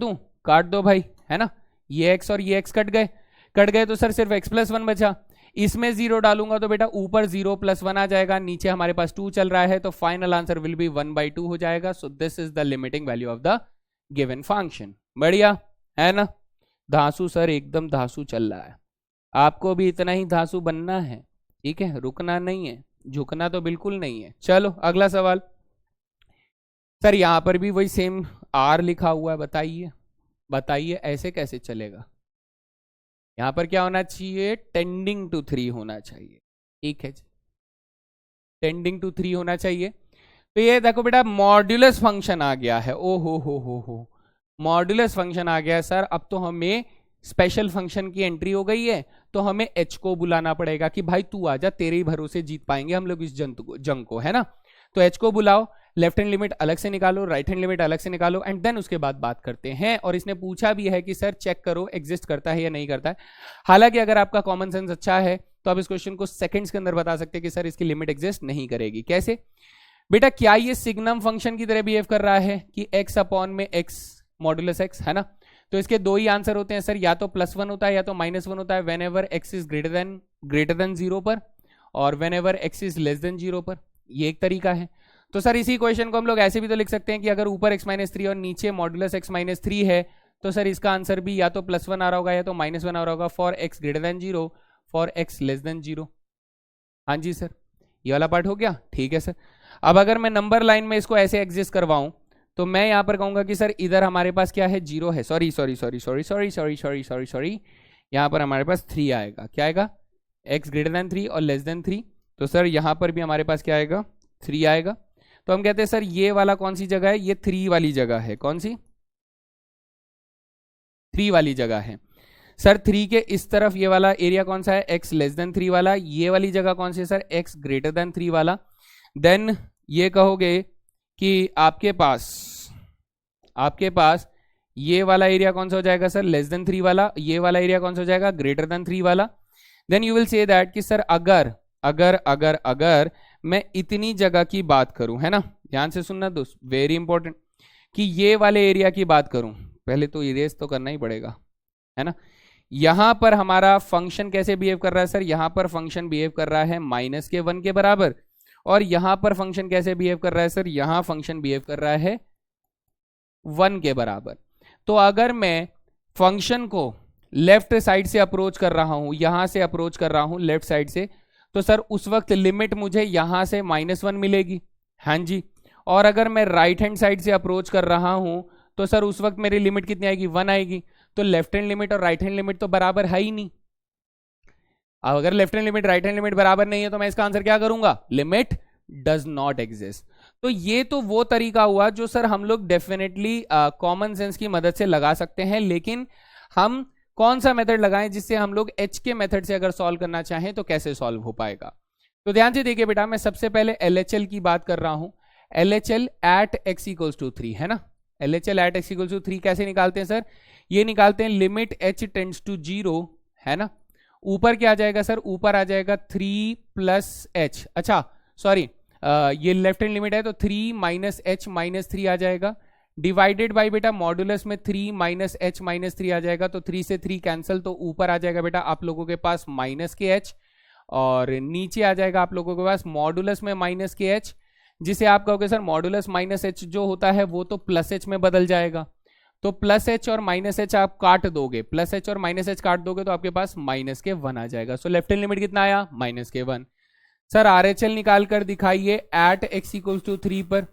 दो भाई, है ना, ये x और ये x कट गए तो सर सिर्फ x प्लस 1 बचा, इसमें 0 डालूंगा तो बेटा ऊपर 0 प्लस 1 आ जाएगा, नीचे हमारे पास 2 चल रहा है, तो फाइनल आंसर विल बी 1/2 हो जाएगा। So this is the limiting value of the given function. बढ़िया है ना, धांसू सर एकदम धांसू चल रहा है, आपको भी इतना ही धांसू बनना है, ठीक है, रुकना नहीं है, झुकना तो बिल्कुल नहीं है। चलो अगला सवाल। सर यहां पर भी वही सेम आर लिखा हुआ है, बताइए ऐसे कैसे चलेगा, यहां पर क्या होना चाहिए, टेंडिंग टू 3 होना चाहिए, ठीक है जी, टेंडिंग टू 3 होना चाहिए। तो ये देखो बेटा मॉड्यूलस फंक्शन आ गया है, ओ हो मॉड्यूलस फंक्शन आ गया है सर। अब तो हमें स्पेशल फंक्शन की एंट्री हो गई है, तो हमें h को बुलाना पड़ेगा कि भाई तू आजा, तेरे ही भरोसे जीत पाएंगे हम लोग इस जंग को, है ना। तो h को बुलाओ, लेफ्ट हैंड लिमिट अलग से निकालो, राइट हैंड लिमिट अलग से निकालो, एंड देन उसके बाद बात करते हैं। और इसने पूछा भी है कि सर चेक करो एग्जिस्ट करता है या नहीं करता है। हालांकि अगर आपका कॉमन सेंस अच्छा है तो आप इस क्वेश्चन को सेकंड्स के अंदर बता सकते हैं कि सर इसकी लिमिट एग्जिस्ट नहीं करेगी। कैसे बेटा, क्या ये सिग्नम फंक्शन की तरह बिहेव कर रहा है कि x अपॉन में x मॉड्यूलस x, है ना। तो इसके दो ही आंसर होते हैं सर, या तो +1 होता है या तो -1 होता है, when ever x is greater than 0 पर, और when ever x is less than 0 पर, ये एक तरीका है। तो सर इसी क्वेश्चन को हम लोग ऐसे भी तो लिख सकते हैं कि अगर ऊपर x-3 और नीचे मॉड्यूलस x-3 है तो सर इसका आंसर भी या तो +1 आ रहा होगा या तो -1 आ रहा होगा, for x greater than 0, for x less than 0। हाँ जी सर, ये वाला पार्ट हो गया, ठीक है सर। अब अगर मैं नंबर लाइन में इसको ऐसे एग्जिस्ट करवाऊं तो मैं यहां पर कहूंगा कि सर इधर हमारे पास क्या है, 0 है, सॉरी, यहां पर हमारे पास 3 आएगा। क्या आएगा, x ग्रेटर देन 3 और लेस देन 3, तो सर यहां पर भी हमारे पास क्या आएगा, 3 आएगा। तो हम कहते हैं सर ये वाला कौन सी जगह है, ये 3 वाली जगह है, कौन सी, 3 वाली जगह है सर। 3 के इस तरफ ये वाला एरिया कौन सा है, x लेस देन 3 वाला, ये वाली जगह कौन सी है सर, x ग्रेटर देन 3 वाला। देन ये कहोगे कि आपके पास ये वाला एरिया कौन सा हो जाएगा सर, लेस देन 3 वाला, ये वाला एरिया कौन सा हो जाएगा, ग्रेटर देन 3 वाला। Then you will say that कि सर अगर मैं इतनी जगह की बात करूं, है ना, ध्यान से सुनना दोस्त, वेरी इंपॉर्टेंट, कि ये वाले एरिया की बात करूं पहले तो इरेज तो करना ही पड़ेगा, है ना। यहां पर हमारा फंक्शन कैसे बिहेव कर रहा है सर, यहां पर फंक्शन बिहेव कर रहा है -1 के बराबर, और यहां पर फंक्शन कैसे बिहेव कर रहा है सर, यहां फंक्शन बिहेव कर रहा है 1 के बराबर। तो अगर मैं फंक्शन को लेफ्ट साइड से अप्रोच कर रहा हूं, यहां से अप्रोच कर रहा हूं लेफ्ट साइड से, तो सर उस वक्त लिमिट मुझे यहां से -1 मिलेगी, हाँ जी। और अगर मैं राइट हैंड साइड से अप्रोच कर रहा हूं तो सर उस वक्त मेरी लिमिट कितनी आएगी, 1 आएगी। तो लेफ्ट हैंड लिमिट और राइट हैंड लिमिट तो बराबर है ही नहीं। अब अगर left hand limit right hand limit बराबर नहीं है तो मैं इसका आंसर क्या करूंगा, लिमिट डज नॉट एग्जिस्ट। तो ये तो वो तरीका हुआ जो सर हम लोग डेफिनेटली कॉमन सेंस की मदद से लगा सकते हैं, लेकिन हम कौन सा मेथड लगाएं जिससे हम लोग एच के मेथड से अगर सॉल्व करना चाहें तो कैसे सॉल्व हो पाएगा। तो ध्यान से देखिए बेटा, मैं सबसे पहले LHL की बात कर रहा हूं, LHL at x equals to 3, है ना। LHL at x equals to 3 कैसे निकालते हैं सर, ये निकालते हैं लिमिट h टेंड्स टू 0, है ना। ऊपर क्या आ जाएगा सर, ऊपर आ जाएगा 3 प्लस h, अच्छा सॉरी ये लेफ्ट हैंड लिमिट है तो 3 माइनस h माइनस 3 आ जाएगा, डिवाइडेड बाय बेटा मॉडुलस में 3 माइनस h माइनस 3 आ जाएगा, तो 3 से 3 कैंसिल, तो ऊपर आ जाएगा बेटा आप लोगों के पास माइनस के h, और नीचे आ जाएगा आप लोगों के पास मॉडुलस में माइनस के h, जिसे आप कहोगे सर मॉडुलस माइनस h जो होता है वो तो प्लस h में बदल जाएगा। तो प्लस h और माइनस h आप काट दोगे, प्लस h और माइनस h काट दोगे तो आपके पास माइनस के 1 आ जाएगा। सो लेफ्ट हैंड लिमिट कितना आया, माइनस के 1। सर RHL निकाल कर दिखाइए एट x इक्वल्स टू 3 पर,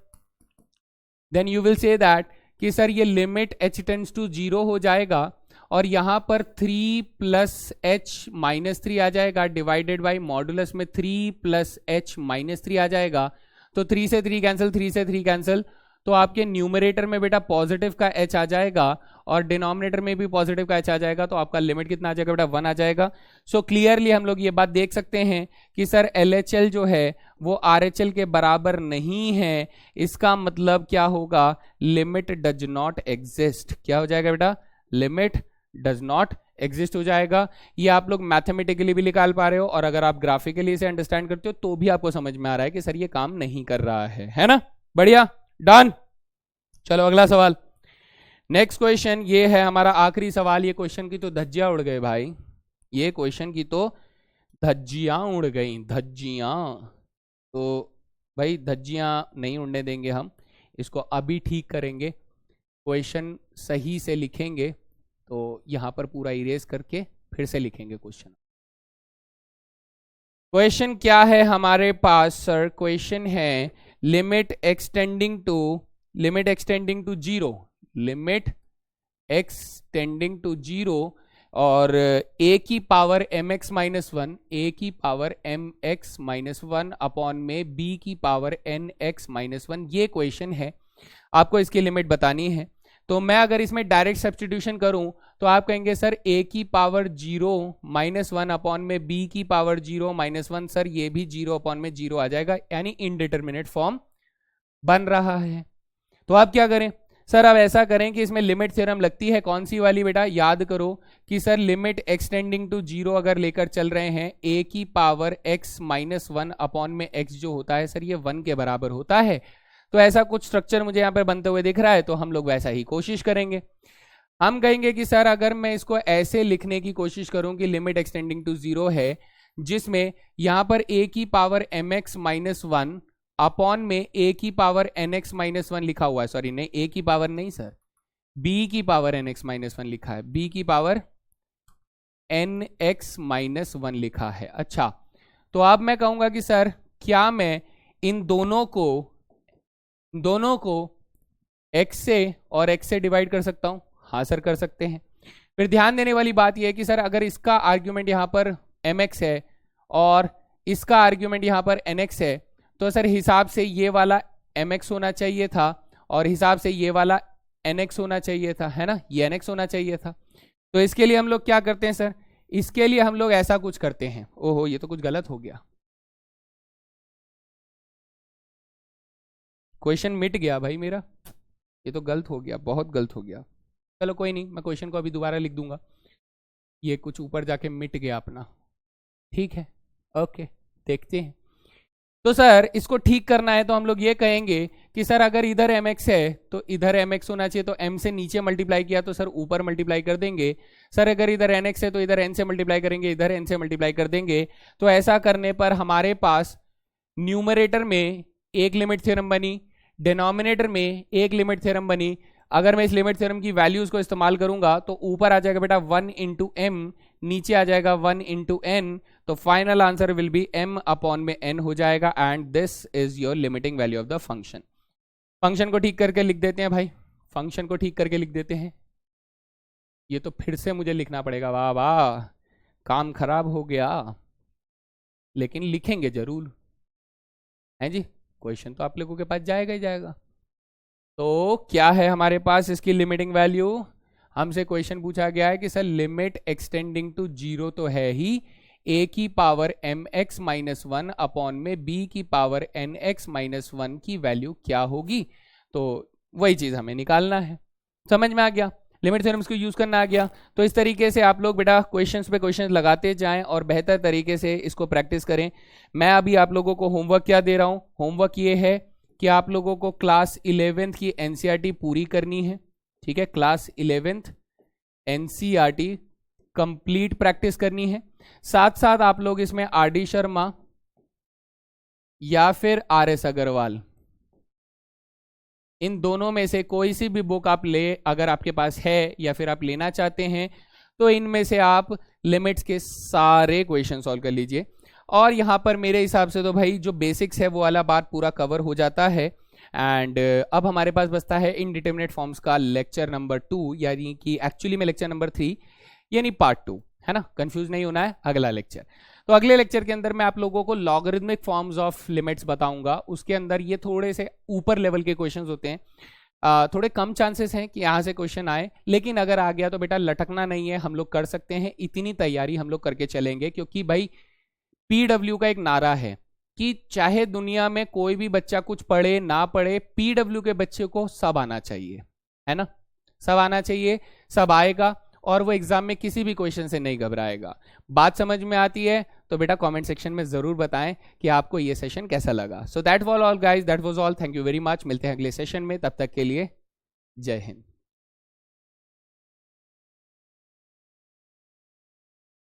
then you will say that कि सर ये लिमिट h टेंड्स टू 0 हो जाएगा, और यहां पर 3 प्लस h माइनस 3 आ जाएगा, डिवाइडेड बाई मॉडुलस में 3 प्लस h माइनस 3 आ जाएगा, तो 3 से 3 कैंसिल, 3 से 3 कैंसिल, तो आपके न्यूमरेटर में बेटा पॉजिटिव का h आ जाएगा और डिनोमिनेटर में भी पॉजिटिव का h आ जाएगा, तो आपका लिमिट कितना आ जाएगा बेटा, 1 आ जाएगा। सो क्लियरली हम लोग ये बात देख सकते हैं कि सर LHL जो है वो RHL के बराबर नहीं है, इसका मतलब क्या होगा, लिमिट डज नॉट एग्जिस्ट। क्या हो जाएगा बेटा, लिमिट डज नॉट एग्जिस्ट हो जाएगा। ये आप लोग मैथमेटिकली भी निकाल पा रहे हो, और अगर आप ग्राफिकली इसे अंडरस्टैंड करते हो तो भी आपको समझ में आ रहा है कि सर ये काम नहीं कर रहा है ना। बढ़िया, डन। चलो अगला सवाल, नेक्स्ट क्वेश्चन ये है हमारा आखिरी सवाल। ये क्वेश्चन की तो धज्जियां उड़ गए भाई, ये क्वेश्चन की तो धज्जियां उड़ गई, धज्जियां। तो भाई धज्जियां नहीं उड़ने देंगे, हम इसको अभी ठीक करेंगे, क्वेश्चन सही से लिखेंगे, तो यहां पर पूरा इरेज करके फिर से लिखेंगे क्वेश्चन। क्वेश्चन क्या है हमारे पास सर, क्वेश्चन है limit extending to 0, limit extending to 0 और a की पावर mx माइनस 1, a की पावर mx माइनस 1 अपॉन में b की पावर nx माइनस 1, ये क्वेश्चन है, आपको इसकी लिमिट बतानी है। तो मैं अगर इसमें डायरेक्ट सब्स्टिट्यूशन करूं तो आप कहेंगे सर a की पावर 0 माइनस 1 अपॉन में b की पावर 0 माइनस 1, सर ये भी 0 अपॉन में 0 आ जाएगा, यानी इनडिटरमिनेट फॉर्म बन रहा है। तो आप क्या करें सर, अब ऐसा करें कि इसमें लिमिट थ्योरम लगती है, कौन सी वाली बेटा, याद करो कि सर लिमिट एक्सटेंडिंग टू 0 अगर लेकर चल रहे हैं, a की पावर x माइनस 1 अपॉन में x जो होता है सर ये 1 के बराबर होता है। तो ऐसा कुछ स्ट्रक्चर मुझे यहाँ पर बनते हुए दिख रहा है, तो हम लोग वैसा ही कोशिश करेंगे। हम कहेंगे कि सर अगर मैं इसको ऐसे लिखने की कोशिश करूं कि लिमिट एक्सटेंडिंग टू 0 है, जिसमें यहां पर a की पावर mx माइनस 1 अपॉन में a की पावर nx माइनस 1 लिखा हुआ है, सॉरी नहीं a की पावर नहीं सर, b की पावर nx माइनस 1 लिखा है, b की पावर nx माइनस 1 लिखा है। अच्छा, तो अब मैं कहूंगा कि सर क्या मैं इन दोनों को x से और x से डिवाइड कर सकता हूं? हाँ सर कर सकते हैं। फिर ध्यान देने वाली बात यह है कि सर अगर इसका आर्ग्यूमेंट यहां पर mx है और इसका आर्ग्यूमेंट यहां पर nx है, तो सर हिसाब से ये वाला mx होना चाहिए था और हिसाब से ये वाला nx होना चाहिए था, है ना, ये nx होना चाहिए था। तो इसके लिए हम लोग क्या करते हैं सर, इसके लिए हम लोग ऐसा कुछ करते हैं, ओहो ये तो कुछ गलत हो गया, क्वेश्चन मिट गया भाई मेरा, ये तो गलत हो गया, बहुत गलत हो गया। चलो कोई नहीं, मैं क्वेश्चन को अभी दोबारा लिख दूंगा, ये कुछ ऊपर जाके मिट गया अपना, ठीक है, ओके देखते हैं। तो सर इसको ठीक करना है तो हम लोग ये कहेंगे कि सर अगर इधर mx है तो इधर mx होना चाहिए, तो m से नीचे मल्टीप्लाई किया तो सर ऊपर मल्टीप्लाई कर देंगे। सर अगर इधर nx है तो इधर n से मल्टीप्लाई करेंगे, इधर n से मल्टीप्लाई कर देंगे। तो ऐसा करने पर हमारे पास न्यूमरेटर में एक लिमिट थ्योरम बनी, डिनोमिनेटर में एक लिमिट थ्योरम बनी। अगर मैं इस लिमिट थ्योरम की वैल्यूज को इस्तेमाल करूंगा तो ऊपर आ जाएगा बेटा 1 इंटू एम, नीचे आ जाएगा 1 इंटू एन, तो final answer will be m upon में n हो जाएगा and this is your limiting value of the function. Function को ठीक करके लिख देते हैं भाई, फंक्शन को ठीक करके लिख देते हैं। ये तो फिर से मुझे लिखना पड़ेगा, वाह वाह काम खराब हो गया, लेकिन लिखेंगे जरूर है जी, क्वेश्चन तो आप लोगों के पास जाएगा ही जाएगा। तो क्या है हमारे पास इसकी लिमिटिंग वैल्यू, हमसे क्वेश्चन पूछा गया है कि सर लिमिट एक्सटेंडिंग टू 0 तो है ही, a की पावर mx माइनस 1 अपॉन में b की पावर nx माइनस 1 की वैल्यू क्या होगी। तो वही चीज हमें निकालना है, समझ में आ गया, लिमिट थ्योरम्स को यूज करना आ गया। तो इस तरीके से आप लोग बेटा क्वेश्चंस पे क्वेश्चंस लगाते जाएं और बेहतर तरीके से इसको प्रैक्टिस करें। मैं अभी आप लोगों को होमवर्क क्या दे रहा हूं, होमवर्क ये है कि आप लोगों को क्लास 11th की एनसीईआरटी पूरी करनी है, ठीक है, class 11th NCERT complete practice करनी है। साथ साथ आप लोग इसमें आर.डी. शर्मा या फिर आर.एस. अग्रवाल, इन दोनों में से कोई सी भी बुक आप ले, अगर आपके पास है या फिर आप लेना चाहते हैं, तो इनमें से आप लिमिट्स के सारे क्वेश्चन सॉल्व कर लीजिए। और यहाँ पर मेरे हिसाब से तो भाई जो बेसिक्स है वो वाला बात पूरा कवर हो जाता है। एंड अब हमारे पास बचता है इनडिटरमिनेट फॉर्म्स का लेक्चर नंबर 2, यानी कि एक्चुअली में लेक्चर नंबर 3 यानी पार्ट 2, है ना, कंफ्यूज नहीं होना है, अगला लेक्चर। तो अगले लेक्चर के अंदर मैं आप लोगों को लॉगरिथमिक फॉर्म्स ऑफ लिमिट्स बताऊंगा। उसके अंदर ये थोड़े से ऊपर लेवल के क्वेश्चंस होते हैं, थोड़े कम चांसेस हैं कि यहाँ से क्वेश्चन आए, लेकिन अगर आ गया तो बेटा लटकना नहीं है, हम लोग कर सकते हैं, इतनी तैयारी हम लोग करके चलेंगे। क्योंकि भाई पीडब्ल्यू का एक नारा है कि चाहे दुनिया में कोई भी बच्चा कुछ पढ़े ना पढ़े, पीडब्ल्यू के बच्चे को सब आना चाहिए, है ना, सब आना चाहिए, सब आएगा और वो एग्जाम में किसी भी क्वेश्चन से नहीं घबराएगा। बात समझ में आती है तो बेटा कमेंट सेक्शन में जरूर बताएं कि आपको ये सेशन कैसा लगा। So that was all guys, that was all, thank you very much. मिलते हैं अगले सेशन में, तब तक के लिए जय हिंद।